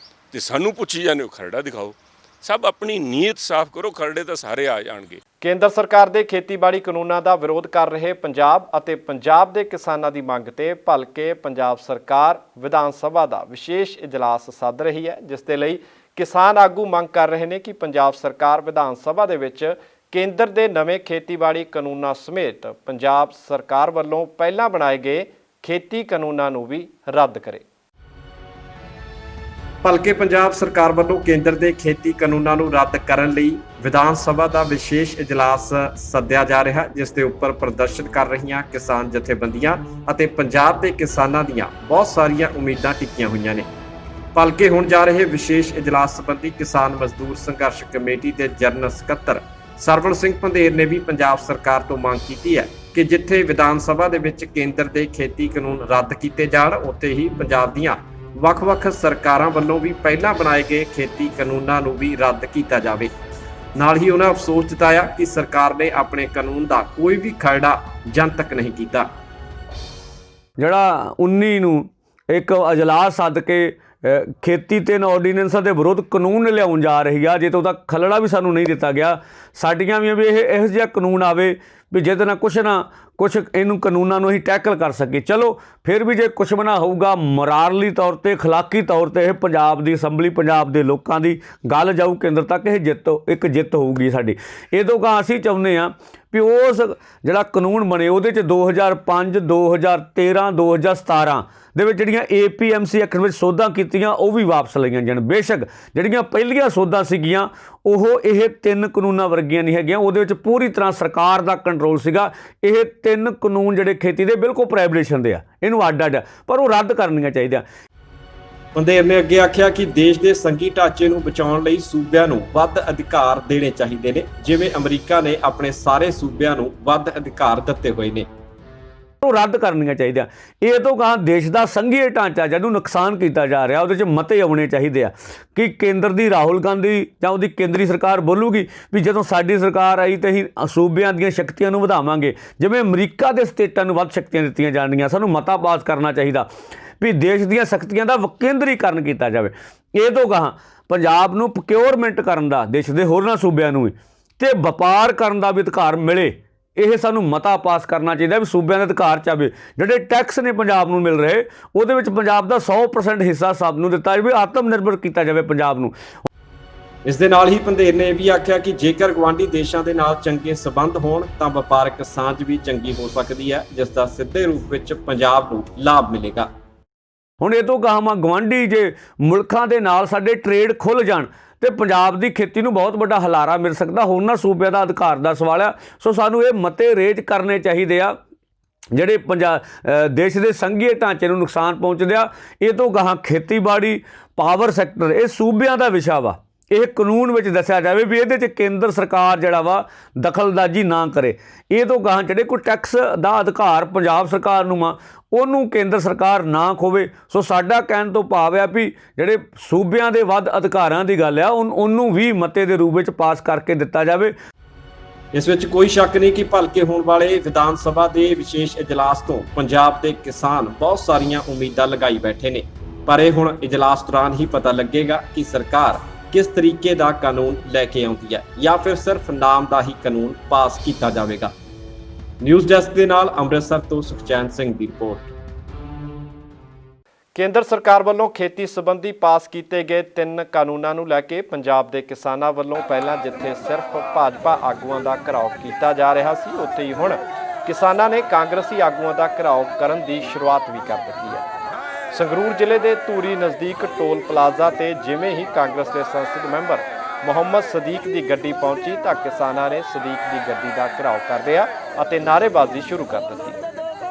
ਤੇ ਸਾਨੂੰ ਪੁੱਛੀ ਜਾਂਦੇ ਹੋ ਖਰੜਾ ਦਿਖਾਓ। ਸਭ ਆਪਣੀ ਨੀਅਤ ਸਾਫ਼ ਕਰੋ, ਖਰੜੇ ਤਾਂ ਸਾਰੇ ਆ ਜਾਣਗੇ। ਕੇਂਦਰ ਸਰਕਾਰ ਦੇ ਖੇਤੀਬਾੜੀ ਕਾਨੂੰਨਾਂ ਦਾ ਵਿਰੋਧ ਕਰ ਰਹੇ ਪੰਜਾਬ ਅਤੇ ਪੰਜਾਬ ਦੇ ਕਿਸਾਨਾਂ ਦੀ ਮੰਗ ਤੇ ਭਲਕੇ ਪੰਜਾਬ ਸਰਕਾਰ ਵਿਧਾਨ ਸਭਾ ਦਾ ਵਿਸ਼ੇਸ਼ ਇਜਲਾਸ ਸੱਦ ਰਹੀ ਹੈ, ਜਿਸ ਦੇ ਲਈ ਕਿਸਾਨ ਆਗੂ ਮੰਗ ਕਰ ਰਹੇ ਨੇ ਕਿ ਪੰਜਾਬ ਸਰਕਾਰ ਵਿਧਾਨ ਸਭਾ ਦੇ ਵਿੱਚ ਕੇਂਦਰ ਦੇ ਨਵੇਂ ਖੇਤੀਬਾੜੀ ਕਾਨੂੰਨਾਂ ਸਮੇਤ ਪੰਜਾਬ ਸਰਕਾਰ ਵੱਲੋਂ ਪਹਿਲਾਂ ਬਣਾਏ ਗਏ ਖੇਤੀ ਕਾਨੂੰਨਾਂ ਨੂੰ ਵੀ ਰੱਦ ਕਰੇ। ਭਲਕੇ ਪੰਜਾਬ ਸਰਕਾਰ ਵੱਲੋਂ ਕੇਂਦਰ ਦੇ ਖੇਤੀ ਕਾਨੂੰਨਾਂ ਨੂੰ ਰੱਦ ਕਰਨ ਲਈ ਵਿਧਾਨ ਸਭਾ ਦਾ ਵਿਸ਼ੇਸ਼ ਇਜਲਾਸ ਸੱਦਿਆ ਜਾ ਰਿਹਾ, ਜਿਸ ਦੇ ਉੱਪਰ ਪ੍ਰਦਰਸ਼ਨ ਕਰ ਰਹੀਆਂ ਕਿਸਾਨ ਜਥੇਬੰਦੀਆਂ ਅਤੇ ਪੰਜਾਬ ਦੇ ਕਿਸਾਨਾਂ ਦੀਆਂ ਬਹੁਤ ਸਾਰੀਆਂ ਉਮੀਦਾਂ ਟਿਕੀਆਂ ਹੋਈਆਂ ਨੇ। ਭਲਕੇ ਹੁਣ ਜਾ ਰਹੇ ਵਿਸ਼ੇਸ਼ ਇਜਲਾਸ ਸੰਬੰਧੀ ਕਿਸਾਨ ਮਜ਼ਦੂਰ ਸੰਘਰਸ਼ ਕਮੇਟੀ ਦੇ ਜਨਰਲ ਸਕੱਤਰ ਸਰਵਣ ਸਿੰਘ ਪੰਧੇਰ ਨੇ ਵੀ ਪੰਜਾਬ ਸਰਕਾਰ ਤੋਂ ਮੰਗ ਕੀਤੀ ਹੈ ਕਿ ਜਿੱਥੇ ਵਿਧਾਨ ਸਭਾ ਦੇ ਵਿੱਚ ਕੇਂਦਰ ਦੇ ਖੇਤੀ ਕਾਨੂੰਨ ਰੱਦ ਕੀਤੇ ਜਾਣ, ਉੱਥੇ ਹੀ ਪੰਜਾਬ ਦੀਆਂ ਵੱਖ-ਵੱਖ ਸਰਕਾਰਾਂ ਵੱਲੋਂ ਵੀ ਪਹਿਲਾਂ ਬਣਾਏ ਗਏ ਖੇਤੀ ਕਾਨੂੰਨਾਂ ਨੂੰ ਵੀ ਰੱਦ ਕੀਤਾ ਜਾਵੇ। ਨਾਲ ਹੀ ਉਹਨਾਂ ਅਫਸੋਸ ਜਤਾਇਆ ਕਿ ਸਰਕਾਰ ਨੇ ਆਪਣੇ ਕਾਨੂੰਨ ਦਾ ਕੋਈ ਵੀ ਖਰੜਾ ਜਨਤਕ ਨਹੀਂ ਕੀਤਾ। ਜਿਹੜਾ 19 ਨੂੰ ਇੱਕ ਅਜਲਾਸ ਸੱਦ ਕੇ ਖੇਤੀ ਤੇ ਆਰਡੀਨੈਂਸਾਂ ਦੇ ਵਿਰੁੱਧ ਕਾਨੂੰਨ ਲਿਆਉਣ ਜਾ ਰਹੀ ਆ, ਜੇ ਤੋਂ ਉਹਦਾ ਖਲੜਾ ਵੀ ਸਾਨੂੰ ਨਹੀਂ ਦਿੱਤਾ ਗਿਆ। ਸਾਡੀਆਂ ਵੀ ਇਹ ਇਹੋ ਜਿਹਾ ਕਾਨੂੰਨ ਆਵੇ ਵੀ ਜਿਹਦੇ ਨਾਲ ਕੁਛ ਨਾ ਕੁਛ ਇਹਨੂੰ ਕਾਨੂੰਨਾਂ ਨੂੰ ਅਸੀਂ ਟੈਕਲ ਕਰ ਸਕੀਏ। ਚਲੋ ਫਿਰ ਵੀ ਜੇ ਕੁਛ ਬਣਾ ਹੋਊਗਾ ਮੋਰਾਲੀ ਤੌਰ ਤੇ, ਅਖਲਾਕੀ ਤੌਰ ਤੇ ਇਹ ਪੰਜਾਬ ਦੀ ਅਸੈਂਬਲੀ, ਪੰਜਾਬ ਦੇ ਲੋਕਾਂ ਦੀ ਗੱਲ ਜਾਊ ਕੇਂਦਰ ਤੱਕ, ਇਹ ਇੱਕ ਜਿੱਤ ਹੋਊਗੀ ਸਾਡੀ। ਇਹ ਤੋਂ ਗਾਂ ਅਸੀਂ ਚਾਹੁੰਦੇ ਹਾਂ ਵੀ ਉਸ ਜਿਹੜਾ ਕਾਨੂੰਨ ਬਣੇ ਉਹਦੇ 'ਚ 2005, 2013, 2017 ਦੇ ਵਿੱਚ ਜਿਹੜੀਆਂ APMC ਐਕਟ ਵਿੱਚ ਸੋਧਾਂ ਕੀਤੀਆਂ ਉਹ ਵੀ ਵਾਪਸ ਲਈਆਂ ਜਾਣ। ਬੇਸ਼ੱਕ ਜਿਹੜੀਆਂ ਪਹਿਲੀਆਂ ਸੋਧਾਂ ਸੀਗੀਆਂ ਉਹ ਇਹ 3 ਕਾਨੂੰਨਾਂ ਵਰਗੀਆਂ ਨਹੀਂ ਹੈਗੀਆਂ, ਉਹਦੇ ਵਿੱਚ ਪੂਰੀ ਤਰ੍ਹਾਂ ਸਰਕਾਰ ਦਾ ਕੰਟਰੋਲ ਸੀਗਾ। ਇਹ 3 ਕਾਨੂੰਨ ਜਿਹੜੇ ਖੇਤੀ ਦੇ ਬਿਲਕੁਲ ਪ੍ਰੋਹਿਬਿਸ਼ਨ ਦੇ ਆ, ਇਹਨੂੰ ਅੱਡ ਪਰ ਉਹ ਰੱਦ ਕਰਨੀਆਂ ਚਾਹੀਦੀਆਂ। ਪੰਧੇਰ ਨੇ ਅੱਗੇ ਆਖਿਆ ਕਿ ਦੇਸ਼ ਦੇ ਸੰਘੀ ਢਾਂਚੇ ਨੂੰ ਬਚਾਉਣ ਲਈ ਸੂਬਿਆਂ ਨੂੰ ਵੱਧ ਅਧਿਕਾਰ ਦੇਣੇ ਚਾਹੀਦੇ ਨੇ, ਜਿਵੇਂ ਅਮਰੀਕਾ ਨੇ ਆਪਣੇ ਸਾਰੇ ਸੂਬਿਆਂ ਨੂੰ ਵੱਧ ਅਧਿਕਾਰ ਦਿੱਤੇ ਹੋਏ ਨੇ। ਉਹ ਰੱਦ ਕਰਨੀਆਂ ਚਾਹੀਦੀਆਂ। ਇਹ ਤੋਂ ਗਾਂ ਦੇਸ਼ ਦਾ ਸੰਘੀ ਢਾਂਚਾ ਜਿਹਨੂੰ ਨੁਕਸਾਨ ਕੀਤਾ ਜਾ ਰਿਹਾ, ਉਹਦੇ 'ਚ ਮਤੇ ਆਉਣੇ ਚਾਹੀਦੇ ਆ ਕਿ ਕੇਂਦਰ ਦੀ ਰਾਹੁਲ ਗਾਂਧੀ ਜਾਂ ਉਹਦੀ ਕੇਂਦਰੀ ਸਰਕਾਰ ਬੋਲੂਗੀ ਵੀ ਜਦੋਂ ਸਾਡੀ ਸਰਕਾਰ ਆਈ ਤਾਂ ਅਸੀਂ ਸੂਬਿਆਂ ਦੀਆਂ ਸ਼ਕਤੀਆਂ ਨੂੰ ਵਧਾਵਾਂਗੇ, ਜਿਵੇਂ ਅਮਰੀਕਾ ਦੇ ਸਟੇਟਾਂ ਨੂੰ ਵੱਧ ਸ਼ਕਤੀਆਂ ਦਿੱਤੀਆਂ ਜਾਣਗੀਆਂ। ਸਾਨੂੰ ਮਤਾ ਪਾਸ ਕਰਨਾ ਚਾਹੀਦਾ ਵੀ ਦੇਸ਼ ਦੀਆਂ ਸ਼ਕਤੀਆਂ ਦਾ ਵਿਕੇਂਦਰੀਕਰਨ ਕੀਤਾ ਜਾਵੇ। ਇਹ ਤੋਂ ਗਾਂ ਪੰਜਾਬ ਨੂੰ ਪ੍ਰੋਕਿਉਰਮੈਂਟ ਕਰਨ ਦਾ, ਦੇਸ਼ ਦੇ ਹੋਰਨਾਂ ਸੂਬਿਆਂ ਨੂੰ ਵੀ, ਤੇ ਵਪਾਰ ਕਰਨ ਦਾ ਵੀ ਅਧਿਕਾਰ ਮਿਲੇ। ਇਹ ਸਾਨੂੰ ਮਤਾ ਪਾਸ ਕਰਨਾ ਚਾਹੀਦਾ ਵੀ ਸੂਬਿਆਂ ਦੇ ਅਧਿਕਾਰ 'ਚ ਆਵੇ। ਜਿਹੜੇ ਟੈਕਸ ਨੇ ਪੰਜਾਬ ਨੂੰ ਮਿਲ ਰਹੇ, ਉਹਦੇ ਵਿੱਚ ਪੰਜਾਬ ਦਾ 100% ਹਿੱਸਾ ਸਭ ਨੂੰ ਦਿੱਤਾ ਜਾਵੇ, ਆਤਮ ਨਿਰਭਰ ਕੀਤਾ ਜਾਵੇ ਪੰਜਾਬ ਨੂੰ। ਇਸ ਦੇ ਨਾਲ ਹੀ ਪੰਧੇਰ ਨੇ ਇਹ ਵੀ ਆਖਿਆ ਕਿ ਜੇਕਰ ਗੁਆਂਢੀ ਦੇਸ਼ਾਂ ਦੇ ਨਾਲ ਚੰਗੇ ਸਬੰਧ ਹੋਣ ਤਾਂ ਵਪਾਰਕ ਸਾਂਝ ਵੀ ਚੰਗੀ ਹੋ ਸਕਦੀ ਹੈ, ਜਿਸ ਦਾ ਸਿੱਧੇ ਰੂਪ ਵਿੱਚ ਪੰਜਾਬ ਨੂੰ ਲਾਭ ਮਿਲੇਗਾ। ਹੁਣ ਇਹ ਤੋਂ ਗਾਹਾਂ ਗੁਆਂਢੀ ਜੇ ਮੁਲਕਾਂ ਦੇ ਨਾਲ ਸਾਡੇ ਟ੍ਰੇਡ ਖੁੱਲ੍ਹ ਜਾਣ ਤੇ ਪੰਜਾਬ ਦੀ ਖੇਤੀ ਨੂੰ ਬਹੁਤ ਵੱਡਾ ਹਲਾਰਾ ਮਿਲ ਸਕਦਾ। ਹੋਰਨਾਂ ਸੂਬਿਆਂ ਦਾ ਅਧਿਕਾਰ ਦਾ ਸਵਾਲ ਆ। ਸੋ ਸਾਨੂੰ ਇਹ ਮਤੇ ਰੇਜ਼ ਕਰਨੇ ਚਾਹੀਦੇ ਆ ਜਿਹੜੇ ਦੇਸ਼ ਦੇ ਸੰਘੀ ਢਾਂਚੇ ਨੂੰ ਨੁਕਸਾਨ ਪਹੁੰਚਦੇ ਆ। ਇਹ ਤੋਂ ਗਾਹਾਂ ਖੇਤੀਬਾੜੀ, ਪਾਵਰ ਸੈਕਟਰ, ਇਹ ਸੂਬਿਆਂ ਦਾ ਵਿਸ਼ਾ ਵਾ। ਇਹ ਕਾਨੂੰਨ ਵਿੱਚ ਦੱਸਿਆ ਜਾਵੇ ਵੀ ਇਹਦੇ 'ਚ ਕੇਂਦਰ ਸਰਕਾਰ ਜਿਹੜਾ ਵਾ ਦਖਲਅੰਦਾਜ਼ੀ ਨਾ ਕਰੇ। ਇਹ ਤੋਂ ਗਾਹਾਂ ਜਿਹੜੇ ਕੋਈ ਟੈਕਸ ਦਾ ਅਧਿਕਾਰ ਪੰਜਾਬ ਸਰਕਾਰ ਨੂੰ ਆ, ਉਹਨੂੰ ਕੇਂਦਰ ਸਰਕਾਰ ਨਾ ਖੋਵੇ। ਸੋ ਸਾਡਾ ਕਹਿਣ ਤੋਂ ਭਾਵ ਆ ਵੀ ਜਿਹੜੇ ਸੂਬਿਆਂ ਦੇ ਵੱਧ ਅਧਿਕਾਰਾਂ ਦੀ ਗੱਲ ਆ, ਉਹਨੂੰ ਵੀ ਮਤੇ ਦੇ ਰੂਪ ਵਿੱਚ ਪਾਸ ਕਰਕੇ ਦਿੱਤਾ ਜਾਵੇ। ਇਸ ਵਿੱਚ ਕੋਈ ਸ਼ੱਕ ਨਹੀਂ ਕਿ ਭਲਕੇ ਹੋਣ ਵਾਲੇ ਵਿਧਾਨ ਸਭਾ ਦੇ ਵਿਸ਼ੇਸ਼ ਇਜਲਾਸ ਤੋਂ ਪੰਜਾਬ ਦੇ ਕਿਸਾਨ ਬਹੁਤ ਸਾਰੀਆਂ ਉਮੀਦਾਂ ਲਗਾਈ ਬੈਠੇ ਨੇ, ਪਰ ਇਹ ਹੁਣ ਇਜਲਾਸ ਦੌਰਾਨ ਹੀ ਪਤਾ ਲੱਗੇਗਾ ਕਿ ਸਰਕਾਰ ਕਿਸ ਤਰੀਕੇ ਦਾ ਕਾਨੂੰਨ ਲੈ ਕੇ ਆਉਂਦੀ ਹੈ ਜਾਂ ਫਿਰ ਸਿਰਫ ਨਾਮ ਦਾ ਹੀ ਕਾਨੂੰਨ ਪਾਸ ਕੀਤਾ ਜਾਵੇਗਾ। ਨਿਊਜ਼ ਡੈਸਕ ਦੇ ਨਾਲ ਅੰਮ੍ਰਿਤਸਰ ਤੋਂ ਸੁਖਚੈਨ ਸਿੰਘ ਦੀ ਰਿਪੋਰਟ। ਕੇਂਦਰ ਸਰਕਾਰ ਵੱਲੋਂ ਖੇਤੀ ਸੰਬੰਧੀ ਪਾਸ ਕੀਤੇ ਗਏ 3 ਕਾਨੂੰਨਾਂ ਨੂੰ ਲੈ ਕੇ ਪੰਜਾਬ ਦੇ ਕਿਸਾਨਾਂ ਵੱਲੋਂ ਪਹਿਲਾਂ ਜਿੱਥੇ ਸਿਰਫ ਭਾਜਪਾ ਆਗੂਆਂ ਦਾ ਘਿਰਾਓ ਕੀਤਾ ਜਾ ਰਿਹਾ ਸੀ, ਉੱਥੇ ਹੀ ਹੁਣ ਕਿਸਾਨਾਂ ਨੇ ਕਾਂਗਰਸੀ ਆਗੂਆਂ ਦਾ ਘਿਰਾਓ ਕਰਨ ਦੀ ਸ਼ੁਰੂਆਤ ਵੀ ਕਰ ਦਿੱਤੀ ਹੈ। ਸੰਗਰੂਰ ਜ਼ਿਲ੍ਹੇ ਦੇ ਧੂਰੀ ਨਜ਼ਦੀਕ ਟੋਲ ਪਲਾਜ਼ਾ ਤੇ ਜਿਵੇਂ ਹੀ ਕਾਂਗਰਸ ਦੇ ਸੰਸਦ ਮੈਂਬਰ ਮੁਹੰਮਦ ਸਦੀਕ ਦੀ ਗੱਡੀ ਪਹੁੰਚੀ ਤਾਂ ਕਿਸਾਨਾਂ ਨੇ ਸਦੀਕ ਦੀ ਗੱਡੀ ਦਾ ਘਿਰਾਓ ਕਰ ਲਿਆ ਅਤੇ ਨਾਅਰੇਬਾਜ਼ੀ ਸ਼ੁਰੂ ਕਰ ਦਿੱਤੀ।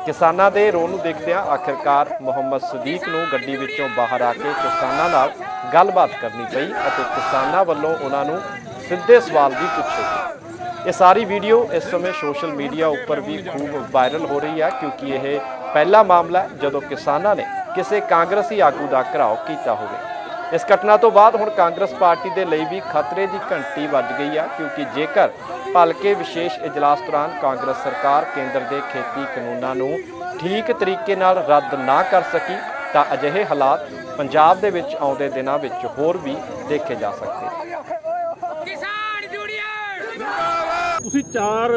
ਕਿਸਾਨਾਂ ਦੇ ਰੋਹ ਨੂੰ ਦੇਖਦਿਆਂ ਆਖਿਰਕਾਰ ਮੁਹੰਮਦ ਸਦੀਕ ਨੂੰ ਗੱਡੀ ਵਿੱਚੋਂ ਬਾਹਰ ਆ ਕੇ ਕਿਸਾਨਾਂ ਨਾਲ ਗੱਲਬਾਤ ਕਰਨੀ ਪਈ ਅਤੇ ਕਿਸਾਨਾਂ ਵੱਲੋਂ ਉਹਨਾਂ ਨੂੰ ਸਿੱਧੇ ਸਵਾਲ ਵੀ ਪੁੱਛੇ ਗਏ। ਇਹ ਸਾਰੀ ਵੀਡੀਓ ਇਸ ਸਮੇਂ ਸੋਸ਼ਲ ਮੀਡੀਆ ਉੱਪਰ ਵੀ ਖੂਬ ਵਾਇਰਲ ਹੋ ਰਹੀ ਹੈ, ਕਿਉਂਕਿ ਇਹ ਪਹਿਲਾ ਮਾਮਲਾ ਹੈ ਜਦੋਂ ਕਿਸਾਨਾਂ ਨੇ ਕਿਸੇ ਕਾਂਗਰਸੀ ਆਗੂ ਦਾ ਘਿਰਾਓ ਕੀਤਾ ਹੋਵੇ। ਇਸ ਘਟਨਾ ਤੋਂ ਬਾਅਦ ਹੁਣ ਕਾਂਗਰਸ ਪਾਰਟੀ ਦੇ ਲਈ ਵੀ ਖਤਰੇ ਦੀ ਘੰਟੀ ਵੱਜ ਗਈ ਹੈ, ਕਿਉਂਕਿ ਜੇਕਰ ਭਲਕੇ ਵਿਸ਼ੇਸ਼ ਇਜਲਾਸ ਦੌਰਾਨ ਕਾਂਗਰਸ ਸਰਕਾਰ ਕੇਂਦਰ ਦੇ ਖੇਤੀ ਕਾਨੂੰਨਾਂ ਨੂੰ ਠੀਕ ਤਰੀਕੇ ਨਾਲ ਰੱਦ ਨਾ ਕਰ ਸਕੀ ਤਾਂ ਅਜਿਹੇ ਹਾਲਾਤ ਪੰਜਾਬ ਦੇ ਵਿੱਚ ਆਉਂਦੇ ਦਿਨਾਂ ਵਿੱਚ ਹੋਰ ਵੀ ਦੇਖੇ ਜਾ ਸਕਦੇ। ਤੁਸੀਂ 4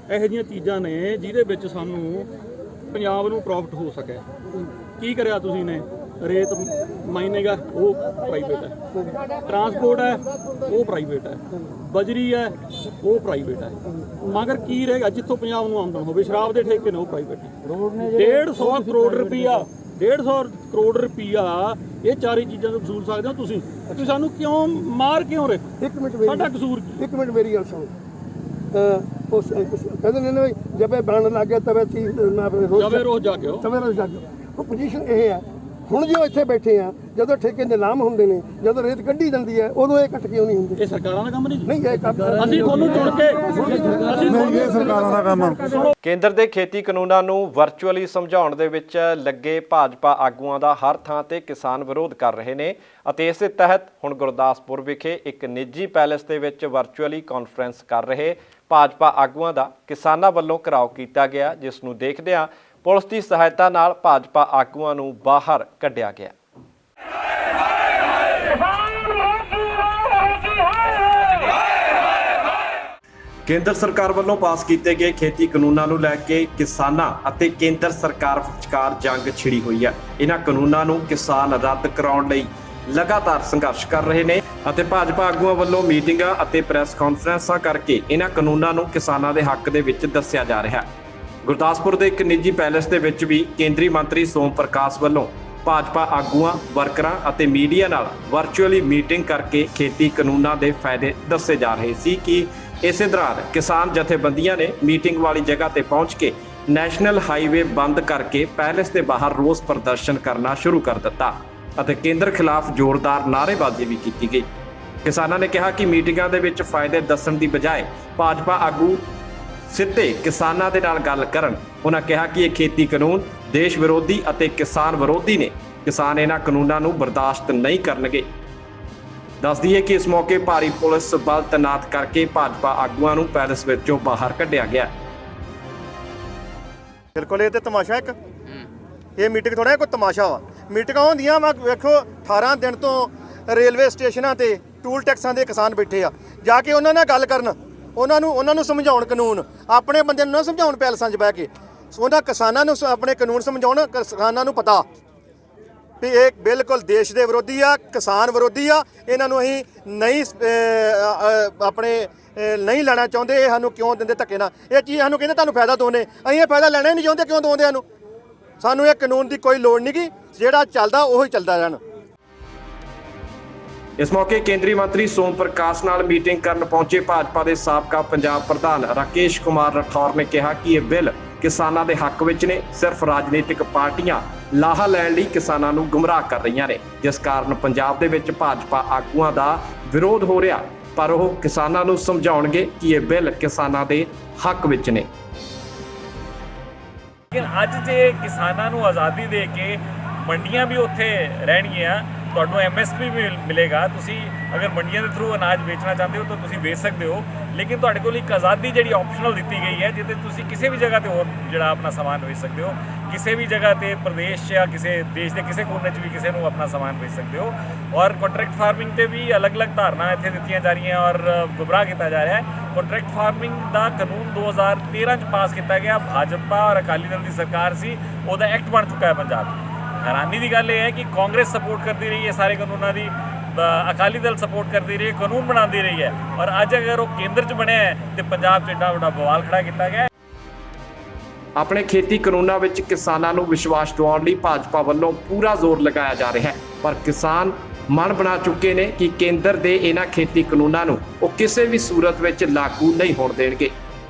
ਇਹੋ ਜਿਹੀਆਂ ਚੀਜ਼ਾਂ ਨੇ ਜਿਹਦੇ ਵਿੱਚ ਸਾਨੂੰ ਪੰਜਾਬ ਨੂੰ ਪ੍ਰੋਫਿਟ ਹੋ ਸਕੇ। ਕੀ ਕਰਿਆ ਤੁਸੀਂ ਨੇ? ਰੇਤ ਮਾਈਨੇਗਾ ਉਹ ਪ੍ਰਾਈਵੇਟ ਹੈ, ਟਰਾਂਸਪੋਰਟ ਹੈ ਉਹ ਪ੍ਰਾਈਵੇਟ ਹੈ, ਬਜਰੀ ਹੈ ਉਹ ਪ੍ਰਾਈਵੇਟ ਹੈ, ਮਗਰ ਕੀ ਰਹੇਗਾ ਜਿੱਥੋਂ ਪੰਜਾਬ ਨੂੰ ਆਮਦਨ ਹੋਵੇ? ਸ਼ਰਾਬ ਦੇ ਠੇਕੇ ਨੇ ਉਹ ਪ੍ਰਾਈਵੇਟ ਹੈ। 150 ਕਰੋੜ ਰੁਪਈਆ 150 ਕਰੋੜ ਰੁਪਈਆ ਇਹ ਚਾਰੇ ਚੀਜ਼ਾਂ ਤੋਂ ਵਸੂਲ ਸਕਦੇ ਹੋ ਤੁਸੀਂ ਸਾਨੂੰ ਕਿਉਂ ਮਾਰ ਕਿਉਂ ਰਹੇ? ਇੱਕ ਮਿੰਟ ਸਾਡਾ ਕਸੂਰ ਕੀ? ਇੱਕ ਮਿੰਟ ਮੇਰੀ ਗੱਲ ਸੁਣੋ। ਉਸ ਕਹਿੰਦੇ ਨੇ ਜਬੇ ਬਣਨ ਲੱਗ ਗਿਆ ਤਵੇ ਤੀ ਰੋਜ਼ ਜਾ ਕੇ ਤਵੇ ਰੋਜ਼ ਜਾ ਕੇ ਉਹ ਪੋਜੀਸ਼ਨ ਇਹ ਹੈ। ਹੁਣ ਜੋ ਇੱਥੇ ਬੈਠੇ ਆ, ਜਦੋਂ ਠੇਕੇ ਨਿਲਾਮ ਹੁੰਦੇ ਨੇ, ਜਦੋਂ ਰੇਤ ਕੱਢੀ ਜਾਂਦੀ ਹੈ, ਉਦੋਂ ਇਹ ਕੱਟ ਕਿਉਂ ਨਹੀਂ ਹੁੰਦੇ? ਇਹ ਸਰਕਾਰਾਂ ਦਾ ਕੰਮ ਨਹੀਂ ਇਹ ਕੰਮ ਅਸੀਂ ਤੁਹਾਨੂੰ ਚੁਣ ਕੇ ਇਹ ਸਰਕਾਰਾਂ ਦਾ ਕੰਮ ਆ। ਕੇਂਦਰ ਦੇ ਖੇਤੀ ਕਾਨੂੰਨਾਂ ਨੂੰ ਵਰਚੁਅਲੀ ਸਮਝਾਉਣ ਦੇ ਵਿੱਚ ਲੱਗੇ ਭਾਜਪਾ ਆਗੂਆਂ ਦਾ ਹਰ ਥਾਂ ਤੇ ਕਿਸਾਨ ਵਿਰੋਧ ਕਰ ਰਹੇ ਨੇ ਅਤੇ ਇਸੇ ਤਹਿਤ ਹੁਣ ਗੁਰਦਾਸਪੁਰ ਵਿਖੇ ਇੱਕ ਨਿੱਜੀ ਪੈਲੇਸ ਦੇ ਵਿੱਚ ਵਰਚੁਅਲੀ ਕਾਨਫਰੰਸ ਕਰ ਰਹੇ ਭਾਜਪਾ ਆਗੂਆਂ ਦਾ ਕਿਸਾਨਾਂ ਵੱਲੋਂ ਘਿਰਾਓ ਕੀਤਾ ਗਿਆ, ਜਿਸ ਨੂੰ ਦੇਖਦਿਆਂ ਪੁਲਿਸ ਦੀ ਸਹਾਇਤਾ ਨਾਲ ਭਾਜਪਾ ਆਗੂਆਂ ਨੂੰ ਬਾਹਰ ਕੱਢਿਆ ਗਿਆ। ਕੇਂਦਰ ਸਰਕਾਰ ਵੱਲੋਂ ਪਾਸ ਕੀਤੇ ਗਏ ਖੇਤੀ ਕਾਨੂੰਨਾਂ ਨੂੰ ਲੈ ਕੇ ਕਿਸਾਨਾਂ ਅਤੇ ਕੇਂਦਰ ਸਰਕਾਰ ਵਿਚਕਾਰ ਜੰਗ ਛਿੜੀ ਹੋਈ ਹੈ। ਇਹਨਾਂ ਕਾਨੂੰਨਾਂ ਨੂੰ ਕਿਸਾਨ ਰੱਦ ਕਰਾਉਣ ਲਈ ਲਗਾਤਾਰ ਸੰਘਰਸ਼ ਕਰ ਰਹੇ ਨੇ ਅਤੇ ਭਾਜਪਾ ਆਗੂਆਂ ਵੱਲੋਂ ਮੀਟਿੰਗਾਂ ਅਤੇ ਪ੍ਰੈਸ ਕਾਨਫਰੰਸਾਂ ਕਰਕੇ ਇਹਨਾਂ ਕਾਨੂੰਨਾਂ ਨੂੰ ਕਿਸਾਨਾਂ ਦੇ ਹੱਕ ਦੇ ਵਿੱਚ ਦੱਸਿਆ ਜਾ ਰਿਹਾ ਹੈ। ਗੁਰਦਾਸਪੁਰ ਦੇ ਇੱਕ ਨਿੱਜੀ ਪੈਲੇਸ ਦੇ ਵਿੱਚ ਵੀ ਕੇਂਦਰੀ ਮੰਤਰੀ ਸੋਮ ਪ੍ਰਕਾਸ਼ ਵੱਲੋਂ ਭਾਜਪਾ ਆਗੂਆਂ, ਵਰਕਰਾਂ ਅਤੇ ਮੀਡੀਆ ਨਾਲ ਵਰਚੁਅਲੀ ਮੀਟਿੰਗ ਕਰਕੇ ਖੇਤੀ ਕਾਨੂੰਨਾਂ ਦੇ ਫਾਇਦੇ ਦੱਸੇ ਜਾ ਰਹੇ ਸੀ ਕਿ ਇਸੇ ਦੌਰਾਨ ਕਿਸਾਨ ਜਥੇਬੰਦੀਆਂ ਨੇ ਮੀਟਿੰਗ ਵਾਲੀ ਜਗ੍ਹਾ ਤੇ ਪਹੁੰਚ ਕੇ ਨੈਸ਼ਨਲ ਹਾਈਵੇ ਬੰਦ ਕਰਕੇ ਪੈਲੇਸ ਦੇ ਬਾਹਰ ਰੋਸ ਪ੍ਰਦਰਸ਼ਨ ਕਰਨਾ ਸ਼ੁਰੂ ਕਰ ਦਿੱਤਾ ਅਤੇ ਕੇਂਦਰ ਖਿਲਾਫ ਜ਼ੋਰਦਾਰ ਨਾਅਰੇਬਾਜ਼ੀ ਵੀ ਕੀਤੀ ਗਈ। ਕਿਸਾਨਾਂ ਨੇ ਕਿਹਾ ਕਿ ਮੀਟਿੰਗਾਂ ਦੇ ਵਿੱਚ ਫਾਇਦੇ ਦੱਸਣ ਦੀ ਬਜਾਏ ਭਾਜਪਾ ਆਗੂ ਸਿੱਧੇ ਕਿਸਾਨਾਂ ਦੇ ਨਾਲ ਗੱਲ ਕਰਨ। ਉਹਨਾਂ ਕਿਹਾ ਕਿ ਇਹ ਖੇਤੀ ਕਾਨੂੰਨ ਦੇਸ਼ ਵਿਰੋਧੀ ਅਤੇ ਕਿਸਾਨ ਵਿਰੋਧੀ ਨੇ। ਕਿਸਾਨ ਇਹਨਾਂ ਕਾਨੂੰਨਾਂ ਨੂੰ ਬਰਦਾਸ਼ਤ ਨਹੀਂ ਕਰਨਗੇ। ਦੱਸ ਦਈਏ ਕਿ ਇਸ ਮੌਕੇ ਭਾਰੀ ਪੁਲਿਸ ਬਲ ਤੈਨਾਤ ਕਰਕੇ ਭਾਜਪਾ ਆਗੂਆਂ ਨੂੰ ਪੈਲੇਸ ਵਿੱਚੋਂ ਬਾਹਰ ਕੱਢਿਆ ਗਿਆ। ਬਿਲਕੁਲ ਇਹ ਤੇ ਤਮਾਸ਼ਾ ਇੱਕ ਇਹ ਮੀਟਿੰਗ ਥੋੜਾ ਕੋਈ ਤਮਾਸ਼ਾ ਵਾ। ਮੀਟਿੰਗਾਂ ਹੁੰਦੀਆਂ ਵਾ, ਵੇਖੋ 18 ਦਿਨ ਤੋਂ ਰੇਲਵੇ ਸਟੇਸ਼ਨਾਂ ਤੇ ਟੂਲ ਟੈਕਸਾਂ ਦੇ ਕਿਸਾਨ ਬੈਠੇ ਆ, ਜਾ ਕੇ ਉਹਨਾਂ ਨਾਲ ਗੱਲ ਕਰਨ, ਉਹਨਾਂ ਨੂੰ ਸਮਝਾਉਣ ਕਾਨੂੰਨ, ਆਪਣੇ ਬੰਦੇ ਨੂੰ ਨਾ ਸਮਝਾਉਣ ਪੈਲਸਾਂ 'ਚ ਬਹਿ ਕੇ। ਉਹਨਾਂ ਕਿਸਾਨਾਂ ਨੂੰ ਆਪਣੇ ਕਾਨੂੰਨ ਸਮਝਾਉਣ। ਕਿਸਾਨਾਂ ਨੂੰ ਪਤਾ ਵੀ ਇਹ ਬਿਲਕੁਲ ਦੇਸ਼ ਦੇ ਵਿਰੋਧੀ ਆ, ਕਿਸਾਨ ਵਿਰੋਧੀ ਆ। ਇਹਨਾਂ ਨੂੰ ਅਸੀਂ ਨਹੀਂ ਨਹੀਂ ਲੈਣਾ ਚਾਹੁੰਦੇ। ਇਹ ਸਾਨੂੰ ਕਿਉਂ ਦਿੰਦੇ ਧੱਕੇ ਨਾਲ? ਇਹ ਚੀਜ਼ ਸਾਨੂੰ ਕਹਿੰਦੇ ਤੁਹਾਨੂੰ ਫਾਇਦਾ ਦੋਨੇ, ਅਸੀਂ ਇਹ ਫਾਇਦਾ ਲੈਣਾ ਹੀ ਨਹੀਂ ਚਾਹੁੰਦੇ। ਕਿਉਂ ਦੋਂਦੇ ਸਾਨੂੰ? ਸਾਨੂੰ ਇਹ ਕਾਨੂੰਨ ਦੀ ਕੋਈ ਲੋੜ ਨਹੀਂ ਗੀ, ਜਿਹੜਾ ਚੱਲਦਾ ਉਹੀ ਚੱਲਦਾ ਰਹਿਣ। ਇਸ ਮੌਕੇ ਕੇਂਦਰੀ ਮੰਤਰੀ ਸੋਮ ਪ੍ਰਕਾਸ਼ ਨਾਲ ਮੀਟਿੰਗ ਕਰਨ ਪਹੁੰਚੇ ਭਾਜਪਾ ਦੇ ਸਾਬਕਾ ਪੰਜਾਬ ਪ੍ਰਧਾਨ ਰਾਕੇਸ਼ ਕੁਮਾਰ ਰਾਠੌਰ ਨੇ ਕਿਹਾ ਕਿ ਇਹ ਬਿੱਲ ਕਿਸਾਨਾਂ ਦੇ ਹੱਕ ਵਿੱਚ ਨੇ। ਸਿਰਫ ਰਾਜਨੀਤਿਕ ਪਾਰਟੀਆਂ ਲਾਹਾ ਲੈਣ ਲਈ ਕਿਸਾਨਾਂ ਨੂੰ ਗੁੰਮਰਾਹ ਕਰ ਰਹੀਆਂ ਨੇ, ਜਿਸ ਕਾਰਨ ਪੰਜਾਬ ਦੇ ਵਿੱਚ ਭਾਜਪਾ ਆਗੂਆਂ ਦਾ ਵਿਰੋਧ ਹੋ ਰਿਹਾ। ਪਰ ਉਹ ਕਿਸਾਨਾਂ ਨੂੰ ਸਮਝਾਉਣਗੇ ਕਿ ਇਹ ਬਿੱਲ ਕਿਸਾਨਾਂ ਦੇ ਹੱਕ ਵਿੱਚ ਨੇ। ਲੇਕਿਨ ਅੱਜ ਜੇ ਕਿਸਾਨਾਂ ਨੂੰ ਆਜ਼ਾਦੀ ਦੇ ਕੇ ਮੰਡੀਆਂ ਵੀ ਉੱਥੇ ਰਹਿਣਗੀਆਂ ਤੁਹਾਨੂੰ MSP ਵੀ ਮਿਲੇਗਾ। ਤੁਸੀਂ ਅਗਰ ਮੰਡੀਆਂ ਦੇ ਥਰੂ ਅਨਾਜ ਵੇਚਣਾ ਚਾਹੁੰਦੇ ਹੋ ਤਾਂ ਤੁਸੀਂ ਵੇਚ ਸਕਦੇ ਹੋ, ਲੇਕਿਨ ਤੁਹਾਡੇ ਕੋਲ ਇੱਕ ਆਜ਼ਾਦੀ ਜਿਹੜੀ ਆਪਸ਼ਨਲ ਦਿੱਤੀ ਗਈ ਹੈ ਜਿਹਦੇ ਤੁਸੀਂ ਕਿਸੇ ਵੀ ਜਗ੍ਹਾ ਤੇ ਹੋਰ ਜਿਹੜਾ ਆਪਣਾ ਸਮਾਨ ਵੇਚ ਸਕਦੇ ਹੋ, ਕਿਸੇ ਵੀ ਜਗ੍ਹਾ ਤੇ ਪ੍ਰਦੇਸ਼ ਜਾਂ ਕਿਸੇ ਦੇਸ਼ ਦੇ ਕਿਸੇ ਕੋਨੇ 'ਚ ਵੀ ਕਿਸੇ ਨੂੰ ਆਪਣਾ ਸਮਾਨ ਵੇਚ ਸਕਦੇ ਹੋ। ਔਰ ਕੰਟਰੈਕਟ ਫਾਰਮਿੰਗ ਤੇ ਵੀ ਅਲੱਗ-ਅਲੱਗ ਧਾਰਨਾ ਇੱਥੇ ਦਿੱਤੀਆਂ ਜਾ ਰਹੀਆਂ ਔਰ ਗੁੰਮਰਾਹ ਕੀਤਾ ਜਾ ਰਿਹਾ ਹੈ। ਕੰਟਰੈਕਟ ਫਾਰਮਿੰਗ ਦਾ ਕਾਨੂੰਨ 2013 'ਚ ਪਾਸ ਕੀਤਾ ਗਿਆ, ਭਾਜਪਾ ਔਰ ਅਕਾਲੀ ਦਲ ਦੀ ਸਰਕਾਰ ਸੀ, ਉਹਦਾ ਐਕਟ ਬਣ ਚੁੱਕਾ ਹੈ ਪੰਜਾਬ 'ਚ। ਹੈਰਾਨੀ ਦੀ ਗੱਲ ਇਹ ਹੈ ਕਿ ਕਾਂਗਰਸ ਸਪੋਰਟ ਕਰਦੀ ਰਹੀ ਹੈ ਸਾਰੇ ਕਾਨੂੰਨਾਂ ਦੀ, ਅਕਾਲੀ ਦਲ ਸਪੋਰਟ ਕਰਦੀ ਰਹੀ ਹੈ, ਕਾਨੂੰਨ ਬਣਾਉਂਦੀ ਰਹੀ ਹੈ, ਔਰ ਅੱਜ ਅਗਰ ਉਹ ਕੇਂਦਰ 'ਚ ਬਣਿਆ ਹੈ ਤੇ ਪੰਜਾਬ 'ਚ ਐਡਾ ਵੱਡਾ ਬਵਾਲ ਖੜਾ ਕੀਤਾ ਗਿਆ। ਆਪਣੇ ਖੇਤੀ ਕਾਨੂੰਨਾਂ ਵਿੱਚ ਕਿਸਾਨਾਂ ਨੂੰ ਵਿਸ਼ਵਾਸ ਦਿਵਾਉਣ ਲਈ ਭਾਜਪਾ ਵੱਲੋਂ ਪੂਰਾ ਜ਼ੋਰ ਲਗਾਇਆ ਜਾ ਰਿਹਾ ਹੈ, ਪਰ ਕਿਸਾਨ ਮਨ ਬਣਾ ਚੁੱਕੇ ਨੇ ਕਿ ਕੇਂਦਰ ਦੇ ਇਹਨਾਂ ਖੇਤੀ ਕਾਨੂੰਨਾਂ ਨੂੰ ਉਹ ਕਿਸੇ ਵੀ ਸੂਰਤ ਵਿੱਚ ਲਾਗੂ ਨਹੀਂ ਹੋਣ ਦੇਣਗੇ।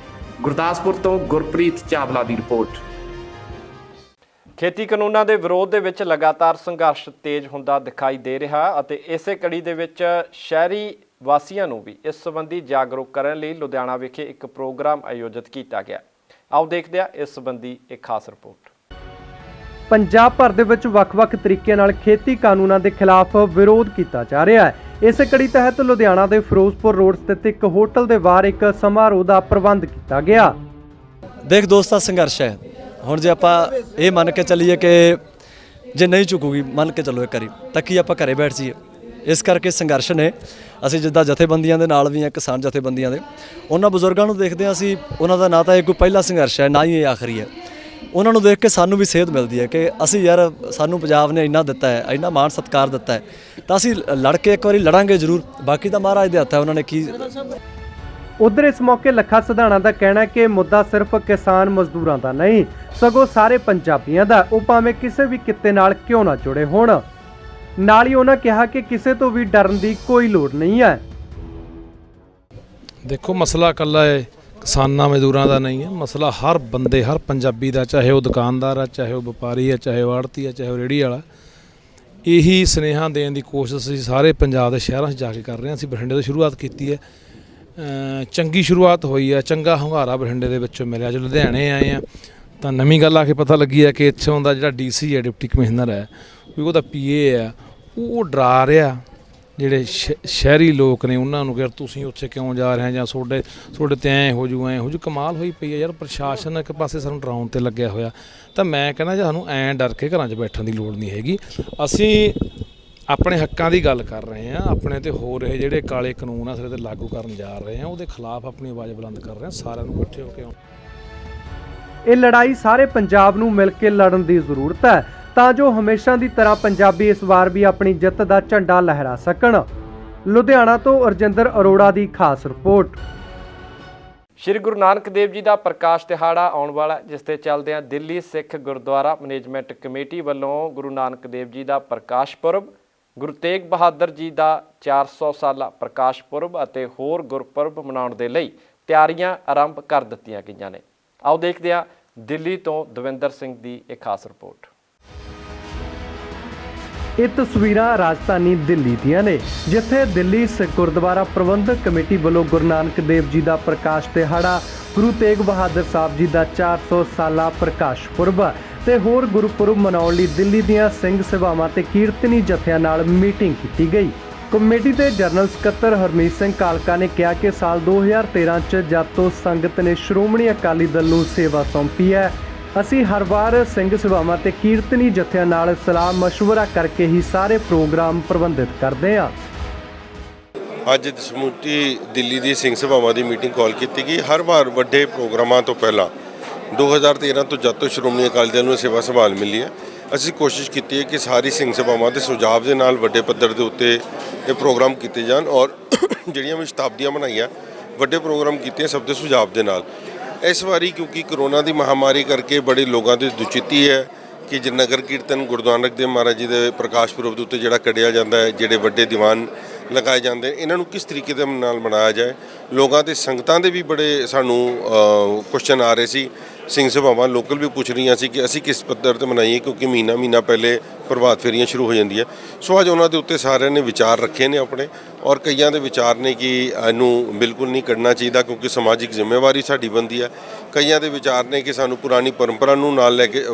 ਗੁਰਦਾਸਪੁਰ ਤੋਂ ਗੁਰਪ੍ਰੀਤ ਚਾਵਲਾ ਦੀ ਰਿਪੋਰਟ। ਖੇਤੀ ਕਾਨੂੰਨਾਂ ਦੇ ਵਿਰੋਧ ਦੇ ਵਿੱਚ ਲਗਾਤਾਰ ਸੰਘਰਸ਼ ਤੇਜ਼ ਹੁੰਦਾ ਦਿਖਾਈ ਦੇ ਰਿਹਾ ਅਤੇ ਇਸੇ ਕੜੀ ਦੇ ਵਿੱਚ ਸ਼ਹਿਰੀ ਵਾਸੀਆਂ ਨੂੰ ਵੀ ਇਸ ਸੰਬੰਧੀ ਜਾਗਰੂਕ ਕਰਨ ਲਈ ਲੁਧਿਆਣਾ ਵਿਖੇ ਇੱਕ ਪ੍ਰੋਗਰਾਮ ਆਯੋਜਿਤ ਕੀਤਾ ਗਿਆ। ਆਓ ਦੇਖਦੇ ਹਾਂ ਇਸ ਸੰਬੰਧੀ ਇੱਕ ਖਾਸ ਰਿਪੋਰਟ। ਪੰਜਾਬ ਭਰ ਦੇ ਵਿੱਚ ਵੱਖ-ਵੱਖ ਤਰੀਕਿਆਂ ਨਾਲ ਖੇਤੀ ਕਾਨੂੰਨਾਂ ਦੇ ਖਿਲਾਫ ਵਿਰੋਧ ਕੀਤਾ ਜਾ ਰਿਹਾ ਹੈ। ਇਸੇ ਕੜੀ ਤਹਿਤ ਲੁਧਿਆਣਾ ਦੇ ਫਿਰੋਜ਼ਪੁਰ ਰੋਡ ਸਥਿਤ ਇੱਕ ਹੋਟਲ ਦੇ ਬਾਹਰ ਇੱਕ ਸਮਾਰੋਹ ਦਾ ਪ੍ਰਬੰਧ ਕੀਤਾ ਗਿਆ। ਦੇਖ ਦੋਸਤਾ, ਸੰਘਰਸ਼ ਹੈ। ਹੁਣ ਜੇ ਆਪਾਂ ਇਹ ਮੰਨ ਕੇ ਚੱਲੀਏ ਕਿ ਜੇ ਨਹੀਂ ਝੁਕੂਗੀ, ਮੰਨ ਕੇ ਚੱਲੋ ਇੱਕ ਵਾਰੀ, ਤਾਂ ਕੀ ਆਪਾਂ ਘਰੇ ਬੈਠ ਜਾਈਏ? ਇਸ ਕਰਕੇ ਸੰਘਰਸ਼ ਨੇ। ਅਸੀਂ ਜਿੱਦਾਂ ਜਥੇਬੰਦੀਆਂ ਦੇ ਨਾਲ ਵੀ ਹਾਂ, ਕਿਸਾਨ ਜਥੇਬੰਦੀਆਂ ਦੇ, ਉਹਨਾਂ ਬਜ਼ੁਰਗਾਂ ਨੂੰ ਦੇਖਦੇ ਹਾਂ ਅਸੀਂ, ਉਹਨਾਂ ਦਾ ਨਾ ਤਾਂ ਇਹ ਕੋਈ ਪਹਿਲਾ ਸੰਘਰਸ਼ ਹੈ, ਨਾ ਹੀ ਇਹ ਆਖਰੀ ਹੈ। ਉਹਨਾਂ ਨੂੰ ਦੇਖ ਕੇ ਸਾਨੂੰ ਵੀ ਸੇਧ ਮਿਲਦੀ ਹੈ ਕਿ ਅਸੀਂ ਯਾਰ, ਸਾਨੂੰ ਪੰਜਾਬ ਨੇ ਇੰਨਾ ਦਿੱਤਾ ਹੈ, ਇੰਨਾ ਮਾਣ ਸਤਿਕਾਰ ਦਿੱਤਾ ਹੈ, ਤਾਂ ਅਸੀਂ ਲੜ ਕੇ ਇੱਕ ਵਾਰੀ ਲੜਾਂਗੇ ਜ਼ਰੂਰ। ਬਾਕੀ ਤਾਂ ਮਹਾਰਾਜ ਦੇ ਹੱਥ ਹੈ, ਉਹਨਾਂ ਨੇ ਕੀ। ਉਧਰ ਇਸ ਮੌਕੇ ਲੱਖਾ ਸਿਧਾਣਾ ਦਾ ਕਹਿਣਾ ਹੈ ਕਿ ਮੁੱਦਾ ਸਿਰਫ ਕਿਸਾਨ ਮਜ਼ਦੂਰਾਂ ਦਾ ਨਹੀਂ, ਸਗੋਂ ਸਾਰੇ ਪੰਜਾਬੀਆਂ ਦਾ, ਉਹ ਭਾਵੇਂ ਕਿਸੇ ਵੀ ਕਿੱਤੇ ਨਾਲ ਕਿਉਂ ਨਾ ਜੁੜੇ ਹੋਣ। ਨਾਲ ਹੀ ਉਹਨਾਂ ਕਿਹਾ ਕਿ ਕਿਸੇ ਤੋਂ ਵੀ ਡਰਨ ਦੀ ਕੋਈ ਲੋੜ ਨਹੀਂ ਹੈ। ਦੇਖੋ, ਮਸਲਾ ਇਕੱਲਾ ਹੈ ਕਿਸਾਨਾਂ ਮਜ਼ਦੂਰਾਂ ਦਾ ਨਹੀਂ ਹੈ, ਮਸਲਾ ਹਰ ਬੰਦੇ, ਹਰ ਪੰਜਾਬੀ ਦਾ, ਚਾਹੇ ਉਹ ਦੁਕਾਨਦਾਰ ਹੈ, ਚਾਹੇ ਉਹ ਵਪਾਰੀ ਹੈ, ਚਾਹੇ ਉਹ ਆੜ੍ਹਤੀ ਹੈ, ਚਾਹੇ ਉਹ ਰੇਹੜੀ ਵਾਲਾ। ਇਹੀ ਸੁਨੇਹਾ ਦੇਣ ਦੀ ਕੋਸ਼ਿਸ਼ ਅਸੀਂ ਸਾਰੇ ਪੰਜਾਬ ਦੇ ਸ਼ਹਿਰਾਂ 'ਚ ਜਾ ਕੇ ਕਰ ਰਹੇ ਹਾਂ। ਅਸੀਂ ਬਠਿੰਡੇ ਤੋਂ ਸ਼ੁਰੂਆਤ ਕੀਤੀ ਹੈ, ਚੰਗੀ ਸ਼ੁਰੂਆਤ ਹੋਈ ਹੈ, ਚੰਗਾ ਹੁੰਗਾਰਾ ਬਠਿੰਡੇ ਦੇ ਵਿੱਚੋਂ ਮਿਲਿਆ। ਜੋ ਲੁਧਿਆਣੇ ਆਏ ਆ ਤਾਂ ਨਵੀਂ ਗੱਲ ਆ ਕੇ ਪਤਾ ਲੱਗੀ ਹੈ ਕਿ ਇੱਥੋਂ ਦਾ ਜਿਹੜਾ DC ਹੈ, ਡਿਪਟੀ ਕਮਿਸ਼ਨਰ ਹੈ, ਉਹਦਾ PA ਹੈ, ਉਹ ਡਰਾ ਰਿਹਾ ਜਿਹੜੇ ਸ਼ਹਿਰੀ ਲੋਕ ਨੇ ਉਹਨਾਂ ਨੂੰ ਕਿ ਤੁਸੀਂ ਉੱਥੇ ਕਿਉਂ ਜਾ ਰਹੇ ਜਾਂ ਤੁਹਾਡੇ ਤੇ ਐਂ ਹੋ ਜੂ, ਐਂ ਹੋ ਜੂ। ਕਮਾਲ ਹੋਈ ਪਈ ਹੈ ਯਾਰ। ਪ੍ਰਸ਼ਾਸਨ ਇੱਕ ਪਾਸੇ ਸਾਨੂੰ ਡਰਾਉਣ ਤੇ ਲੱਗਿਆ ਹੋਇਆ, ਤਾਂ ਮੈਂ ਕਹਿੰਦਾ ਜੀ ਸਾਨੂੰ ਐਂ ਡਰ ਕੇ ਘਰਾਂ 'ਚ ਬੈਠਣ ਦੀ ਲੋੜ ਨਹੀਂ ਹੈਗੀ। ਅਸੀਂ ਆਪਣੇ ਹੱਕਾਂ ਦੀ ਗੱਲ ਕਰ ਰਹੇ ਹਾਂ, ਆਪਣੇ ਤੇ ਹੋ ਰਹੇ ਜਿਹੜੇ ਕਾਲੇ ਕਾਨੂੰਨ ਆ ਸਿਰੇ ਤੇ ਲਾਗੂ ਕਰਨ ਜਾ ਰਹੇ ਹਾਂ, ਉਹਦੇ ਖਿਲਾਫ ਆਪਣੀ ਆਵਾਜ਼ ਬੁਲੰਦ ਕਰ ਰਹੇ ਹਾਂ। ਸਾਰਿਆਂ ਨੂੰ ਇਕੱਠੇ ਹੋ ਕੇ ਇਹ ਲੜਾਈ ਸਾਰੇ ਪੰਜਾਬ ਨੂੰ ਮਿਲ ਕੇ ਲੜਨ ਦੀ ਜ਼ਰੂਰਤ ਹੈ, ਤਾਂ ਜੋ ਹਮੇਸ਼ਾ ਦੀ ਤਰ੍ਹਾਂ ਪੰਜਾਬੀ ਇਸ ਵਾਰ ਵੀ ਆਪਣੀ ਜਿੱਤ ਦਾ ਝੰਡਾ ਲਹਿਰਾ ਸਕਣ। ਲੁਧਿਆਣਾ ਤੋਂ ਅਰਜਿੰਦਰ ਅਰੋੜਾ ਦੀ ਖਾਸ ਰਿਪੋਰਟ। ਸ਼੍ਰੀ ਗੁਰੂ ਨਾਨਕ ਦੇਵ ਜੀ ਦਾ ਪ੍ਰਕਾਸ਼ ਦਿਹਾੜਾ ਆਉਣ ਵਾਲਾ, ਜਿਸ ਤੇ ਚੱਲਦਿਆਂ ਦਿੱਲੀ ਸਿੱਖ ਗੁਰਦੁਆਰਾ ਮੈਨੇਜਮੈਂਟ ਕਮੇਟੀ ਵੱਲੋਂ ਗੁਰੂ ਨਾਨਕ ਦੇਵ ਜੀ ਦਾ ਪ੍ਰਕਾਸ਼ ਪੁਰਬ, ਗੁਰੂ ਤੇਗ ਬਹਾਦਰ ਜੀ ਦਾ 400 ਸਾਲਾ ਪ੍ਰਕਾਸ਼ ਪੁਰਬ ਅਤੇ ਹੋਰ ਗੁਰਪੁਰਬ ਮਨਾਉਣ ਦੇ ਲਈ ਤਿਆਰੀਆਂ ਆਰੰਭ ਕਰ ਦਿੱਤੀਆਂ ਗਈਆਂ ਨੇ। ਆਓ ਦੇਖਦੇ ਹਾਂ ਦਿੱਲੀ ਤੋਂ ਦਵਿੰਦਰ ਸਿੰਘ ਦੀ ਇੱਕ ਖਾਸ ਰਿਪੋਰਟ। ਇਹ ਤਸਵੀਰਾਂ ਰਾਜਧਾਨੀ ਦਿੱਲੀ ਦੀਆਂ ਨੇ, ਜਿੱਥੇ ਦਿੱਲੀ ਸਿੱਖ ਗੁਰਦੁਆਰਾ ਪ੍ਰਬੰਧਕ ਕਮੇਟੀ ਵੱਲੋਂ ਗੁਰੂ ਨਾਨਕ ਦੇਵ ਜੀ ਦਾ ਪ੍ਰਕਾਸ਼ ਦਿਹਾੜਾ, ਗੁਰੂ ਤੇਗ ਬਹਾਦਰ ਸਾਹਿਬ ਜੀ ਦਾ 400 ਸਾਲਾ ਪ੍ਰਕਾਸ਼ ਪੁਰਬ ਤੇ ਹੋਰ ਗੁਰਪੁਰਬ ਮਨਾਉਣ ਲਈ ਦਿੱਲੀ ਦੀਆਂ ਸਿੰਘ ਸਭਾਵਾਂ ਤੇ ਕੀਰਤਨੀ ਜਥਿਆਂ ਨਾਲ ਮੀਟਿੰਗ ਕੀਤੀ ਗਈ। ਕਮੇਟੀ ਦੇ ਜਨਰਲ ਸਕੱਤਰ ਹਰਮੀਤ ਸਿੰਘ ਕਾਲਕਾ ਨੇ ਕਿਹਾ ਕਿ ਸਾਲ 2013 ਚ ਜਦ ਤੋਂ ਸੰਗਤ ਨੇ ਸ਼੍ਰੋਮਣੀ ਅਕਾਲੀ ਦਲ ਨੂੰ ਸੇਵਾ ਸੌਂਪੀ ਹੈ, ਅਸੀਂ ਹਰ ਵਾਰ ਸਿੰਘ ਸਭਾਵਾਂ ਤੇ ਕੀਰਤਨੀ ਜਥਿਆਂ ਨਾਲ ਸਲਾਹ ਮਸ਼ਵਰਾ ਕਰਕੇ ਹੀ ਸਾਰੇ ਪ੍ਰੋਗਰਾਮ ਪ੍ਰਬੰਧਿਤ ਕਰਦੇ ਹਾਂ। ਅੱਜ ਸਮੁੱਚੀ ਦਿੱਲੀ ਦੀ ਸਿੰਘ ਸਭਾਵਾਂ ਦੀ ਮੀਟਿੰਗ ਕਾਲ ਕੀਤੀ ਗਈ। ਹਰ ਵਾਰ ਵੱਡੇ ਪ੍ਰੋਗਰਾਮਾਂ ਤੋਂ ਪਹਿਲਾਂ 2013 ਤੋਂ ਜਦ ਤੋਂ ਸ਼੍ਰੋਮਣੀ ਅਕਾਲੀ ਦਲ ਨੂੰ ਸੇਵਾ ਸੰਭਾਲ ਮਿਲੀ ਹੈ, ਅਸੀਂ ਕੋਸ਼ਿਸ਼ ਕੀਤੀ ਹੈ ਕਿ ਸਾਰੀ ਸਿੰਘ ਸਭਾਵਾਂ ਦੇ ਸੁਝਾਅ ਦੇ ਨਾਲ ਵੱਡੇ ਪੱਧਰ ਦੇ ਉੱਤੇ ਇਹ ਪ੍ਰੋਗਰਾਮ ਕੀਤੇ ਜਾਣ ਔਰ ਜਿਹੜੀਆਂ ਵੀ ਸ਼ਤਾਬਦੀਆਂ ਬਣਾਈਆਂ, ਵੱਡੇ ਪ੍ਰੋਗਰਾਮ ਕੀਤੇ ਸਭ ਦੇ ਸੁਝਾਅ ਦੇ ਨਾਲ। ਇਸ ਵਾਰੀ ਕਿਉਂਕਿ ਕਰੋਨਾ ਦੀ ਮਹਾਮਾਰੀ ਕਰਕੇ ਬੜੇ ਲੋਕਾਂ ਦੀ ਦੁਚਿੱਤੀ ਹੈ ਕਿ ਜੇ ਨਗਰ ਕੀਰਤਨ ਗੁਰੂ ਨਾਨਕ ਦੇਵ ਮਹਾਰਾਜ ਜੀ ਦੇ ਪ੍ਰਕਾਸ਼ ਪੁਰਬ ਦੇ ਉੱਤੇ ਜਿਹੜਾ ਕੱਢਿਆ ਜਾਂਦਾ ਹੈ, ਜਿਹੜੇ ਵੱਡੇ ਦੀਵਾਨ ਲਗਾਏ ਜਾਂਦੇ, ਇਹਨਾਂ ਨੂੰ ਕਿਸ ਤਰੀਕੇ ਦੇ ਨਾਲ ਮਨਾਇਆ ਜਾਏ। ਲੋਕਾਂ ਦੇ ਸੰਗਤਾਂ ਦੇ ਵੀ ਬੜੇ ਸਾਨੂੰ ਕੁਐਸਚਨ ਆ ਰਹੇ ਸੀ। ਸਿੰਘ ਸਭਾਵਾਂ ਲੋਕਲ ਵੀ ਪੁੱਛ ਰਹੀਆਂ ਸੀ ਕਿ ਅਸੀਂ ਕਿਸ ਪੱਧਰ ਤੇ ਮਨਾਈਏ, ਕਿਉਂਕਿ ਮਹੀਨਾ ਪਹਿਲੇ ਪ੍ਰਭਾਤ ਫੇਰੀਆਂ ਸ਼ੁਰੂ ਹੋ ਜਾਂਦੀਆਂ। ਸੋ ਅੱਜ ਉਹਨਾਂ ਦੇ ਉੱਤੇ ਸਾਰਿਆਂ ਨੇ ਵਿਚਾਰ ਰੱਖੇ ਨੇ ਆਪਣੇ, ਔਰ ਕਈਆਂ ਦੇ ਵਿਚਾਰ ਨੇ ਕਿ ਇਹਨੂੰ ਬਿਲਕੁਲ ਨਹੀਂ ਕਰਨਾ ਚਾਹੀਦਾ, ਕਿਉਂਕਿ ਸਮਾਜਿਕ ਜ਼ਿੰਮੇਵਾਰੀ ਸਾਡੀ ਬਣਦੀ ਹੈ ਕਈਆਂ ਦੇ ਵਿਚਾਰ ਨੇ ਕਿ ਸਾਨੂੰ ਪੁਰਾਣੀ ਪਰੰਪਰਾ ਨੂੰ ਨਾਲ ਲੈ ਕੇ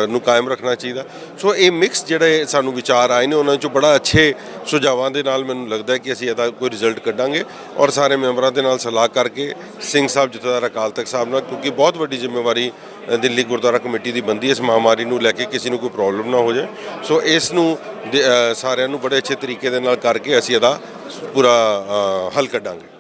ਨੂੰ ਕਾਇਮ ਰੱਖਣਾ ਚਾਹੀਦਾ। ਸੋ ਇਹ ਮਿਕਸ ਜਿਹੜੇ ਸਾਨੂੰ ਵਿਚਾਰ ਆਏ ਨੇ ਉਹਨਾਂ 'ਚੋਂ ਬੜਾ ਅੱਛੇ ਸੁਝਾਵਾਂ ਦੇ ਨਾਲ ਮੈਨੂੰ ਲੱਗਦਾ ਹੈ ਕਿ ਅਸੀਂ ਇਹਦਾ ਕੋਈ ਰਿਜ਼ਲਟ ਕੱਢਾਂਗੇ ਔਰ ਸਾਰੇ ਮੈਂਬਰਾਂ ਦੇ ਨਾਲ ਸਲਾਹ ਕਰਕੇ ਸਿੰਘ ਸਾਹਿਬ ਜਥੇਦਾਰ ਅਕਾਲ ਤਖਤ ਸਾਹਿਬ ਨਾਲ, ਕਿਉਂਕਿ ਬਹੁਤ ਵੱਡੀ ਜ਼ਿੰਮੇਵਾਰੀ ਦਿੱਲੀ ਗੁਰਦੁਆਰਾ ਕਮੇਟੀ ਦੀ ਬਣਦੀ ਹੈ ਇਸ ਮਹਾਮਾਰੀ ਨੂੰ ਲੈ ਕੇ, ਕਿਸੇ ਨੂੰ ਕੋਈ ਪ੍ਰੋਬਲਮ ਨਾ ਹੋ ਜਾਏ। ਸੋ ਇਸ ਨੂੰ ਸਾਰਿਆਂ ਨੂੰ ਬੜੇ ਅੱਛੇ ਤਰੀਕੇ ਦੇ ਨਾਲ ਕਰਕੇ ਅਸੀਂ ਇਹਦਾ ਪੂਰਾ ਹੱਲ ਕੱਢਾਂਗੇ।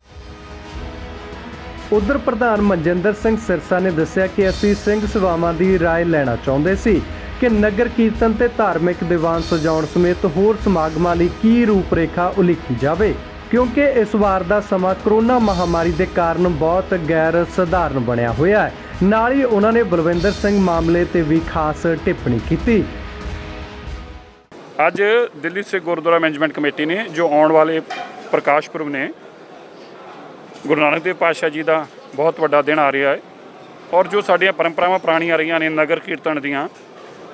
ਉਧਰ ਪ੍ਰਧਾਨ ਮਨਜਿੰਦਰ ਸਿੰਘ ਸਿਰਸਾ ਨੇ ਦੱਸਿਆ ਕਿ ਅਸੀਂ ਸਿੰਘ ਸਭਾਵਾਂ ਦੀ ਰਾਏ ਲੈਣਾ ਚਾਹੁੰਦੇ ਸੀ ਕਿ ਨਗਰ ਕੀਰਤਨ ਤੇ ਧਾਰਮਿਕ ਦੀਵਾਨ ਸਜਾਉਣ ਸਮੇਤ ਹੋਰ ਸਮਾਗਮਾਂ ਲਈ ਕੀ ਰੂਪਰੇਖਾ ਉਲੀਕੀ ਜਾਵੇ, ਕਿਉਂਕਿ ਇਸ ਵਾਰ ਦਾ ਸਮਾਂ ਕਰੋਨਾ ਮਹਾਮਾਰੀ ਦੇ ਕਾਰਨ ਬਹੁਤ ਗੈਰ ਸਧਾਰਨ ਬਣਿਆ ਹੋਇਆ ਹੈ। ਨਾਲ ਹੀ ਉਹਨਾਂ ਨੇ ਬਲਵਿੰਦਰ ਸਿੰਘ ਮਾਮਲੇ ਤੇ ਵੀ ਖਾਸ ਟਿੱਪਣੀ ਕੀਤੀ। ਅੱਜ ਦਿੱਲੀ ਸਿੱਖ ਗੁਰਦੁਆਰਾ ਮੈਨੇਜਮੈਂਟ ਕਮੇਟੀ ਨੇ ਜੋ ਆਉਣ ਵਾਲੇ ਪ੍ਰਕਾਸ਼ ਪੁਰਬ ਨੇ ਗੁਰੂ ਨਾਨਕ ਦੇਵ ਪਾਤਸ਼ਾਹ ਜੀ ਦਾ ਬਹੁਤ ਵੱਡਾ ਦਿਨ ਆ ਰਿਹਾ ਹੈ ਔਰ ਜੋ ਸਾਡੀਆਂ ਪਰੰਪਰਾਵਾਂ ਪੁਰਾਣੀਆਂ ਰਹੀਆਂ ਨੇ ਨਗਰ ਕੀਰਤਨ ਦੀਆਂ,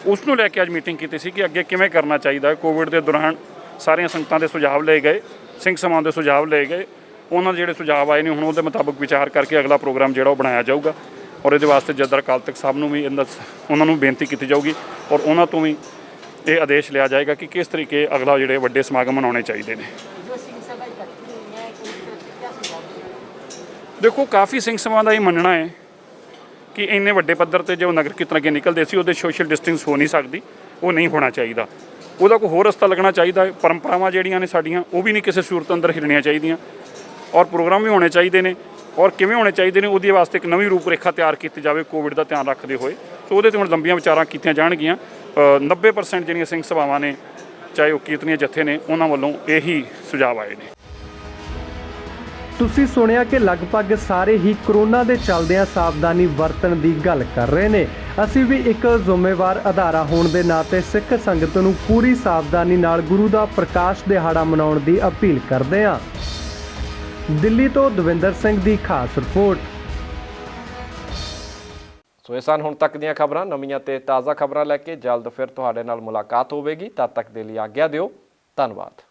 ਉਸ ਨੂੰ ਲੈ ਕੇ ਅੱਜ ਮੀਟਿੰਗ ਕੀਤੀ ਸੀ ਕਿ ਅੱਗੇ ਕਿਵੇਂ ਕਰਨਾ ਚਾਹੀਦਾ। ਕੋਵਿਡ ਦੇ ਦੌਰਾਨ ਸਾਰੀਆਂ ਸੰਗਤਾਂ ਦੇ ਸੁਝਾਅ ਲਏ ਗਏ, ਸਿੰਘ ਸਭਾ ਦੇ ਸੁਝਾਅ ਲਏ ਗਏ, ਉਹਨਾਂ ਦੇ ਜਿਹੜੇ ਸੁਝਾਅ ਆਏ ਨੇ ਹੁਣ ਉਹਦੇ ਮੁਤਾਬਕ ਵਿਚਾਰ ਕਰਕੇ ਅਗਲਾ ਪ੍ਰੋਗਰਾਮ ਜਿਹੜਾ ਉਹ ਬਣਾਇਆ ਜਾਊਗਾ ਔਰ ਇਹਦੇ ਵਾਸਤੇ ਜਥੇਦਾਰ ਅਕਾਲ ਤਖਤ ਸਾਹਿਬ ਨੂੰ ਵੀ ਉਹਨਾਂ ਨੂੰ ਬੇਨਤੀ ਕੀਤੀ ਜਾਊਗੀ ਔਰ ਉਹਨਾਂ ਤੋਂ ਵੀ ਇਹ ਆਦੇਸ਼ ਲਿਆ ਜਾਏਗਾ ਕਿ ਕਿਸ ਤਰੀਕੇ ਅਗਲਾ ਜਿਹੜੇ ਵੱਡੇ ਸਮਾਗਮ ਮਨਾਉਣੇ ਚਾਹੀਦੇ ਨੇ। ਦੇਖੋ ਕਾਫੀ ਸਿੰਘ ਸਭਾ ਦਾ ਇਹ ਮੰਨਣਾ ਹੈ ਕਿ ਇੰਨੇ ਵੱਡੇ ਪੱਧਰ ਤੇ ਜੋ ਨਗਰ ਕੀਰਤਨ ਅੱਗੇ ਨਿਕਲਦੇ ਸੀ ਉਹਦੇ ਸੋਸ਼ਲ ਡਿਸਟੈਂਸ ਹੋ ਨਹੀਂ ਸਕਦੀ, ਉਹ ਨਹੀਂ ਹੋਣਾ ਚਾਹੀਦਾ, ਉਹਦਾ ਕੋਈ ਹੋਰ ਰਸਤਾ ਲੱਗਣਾ ਚਾਹੀਦਾ ਹੈ। ਪਰੰਪਰਾਵਾਂ ਜਿਹੜੀਆਂ ਨੇ ਸਾਡੀਆਂ ਉਹ ਵੀ ਨਹੀਂ ਕਿਸੇ ਸੂਰਤ ਅੰਦਰ ਹਿਲਣੀਆਂ ਚਾਹੀਦੀਆਂ ਔਰ ਪ੍ਰੋਗਰਾਮ ਵੀ ਹੋਣੇ ਚਾਹੀਦੇ ਨੇ ਔਰ ਕਿਵੇਂ ਹੋਣੇ ਚਾਹੀਦੇ ਨੇ ਉਹਦੇ ਵਾਸਤੇ ਇੱਕ ਨਵੀਂ ਰੂਪਰੇਖਾ ਤਿਆਰ ਕੀਤੀ ਜਾਵੇ ਕੋਵਿਡ ਦਾ ਧਿਆਨ ਰੱਖਦੇ ਹੋਏ। ਸੋ ਉਹਦੇ 'ਤੇ ਹੁਣ ਲੰਬੀਆਂ ਵਿਚਾਰਾਂ ਕੀਤੀਆਂ ਜਾਣਗੀਆਂ। 90% ਜਿਹੜੀਆਂ ਸਿੰਘ ਸਭਾਵਾਂ ਨੇ ਚਾਹੇ ਉਹ ਕੀਰਤਨੀਏ ਜਥੇ ਨੇ ਉਹਨਾਂ ਵੱਲੋਂ ਇਹੀ ਸੁਝਾਅ ਆਏ ਨੇ। ਤੁਸੀਂ ਸੁਣਿਆ ਕਿ ਲਗਭਗ ਸਾਰੇ ਹੀ ਕਰੋਨਾ ਦੇ ਚੱਲਦਿਆਂ ਸਾਵਧਾਨੀ ਵਰਤਣ ਦੀ ਗੱਲ ਕਰ ਰਹੇ ਨੇ। ਅਸੀਂ ਵੀ ਇੱਕ ਜ਼ਿੰਮੇਵਾਰ ਅਦਾਰਾ ਹੋਣ ਦੇ ਨਾਤੇ ਸਿੱਖ ਸੰਗਤ ਨੂੰ ਪੂਰੀ ਸਾਵਧਾਨੀ ਨਾਲ ਗੁਰੂ ਦਾ ਪ੍ਰਕਾਸ਼ ਦਿਹਾੜਾ ਮਨਾਉਣ ਦੀ ਅਪੀਲ ਕਰਦੇ ਹਾਂ। ਦਿੱਲੀ ਤੋਂ ਦਵਿੰਦਰ ਸਿੰਘ ਦੀ ਖਾਸ ਰਿਪੋਰਟ। ਸੋ ਇਹ ਸਨ ਹੁਣ ਤੱਕ ਦੀਆਂ ਖਬਰਾਂ। ਨਵੀਆਂ ਤੇ ਤਾਜ਼ਾ ਖਬਰਾਂ ਲੈ ਕੇ ਜਲਦ ਫਿਰ ਤੁਹਾਡੇ ਨਾਲ ਮੁਲਾਕਾਤ ਹੋਵੇਗੀ। ਤਦ ਤੱਕ ਦੇ ਲਈ ਆਗਿਆ ਦਿਓ। ਧੰਨਵਾਦ।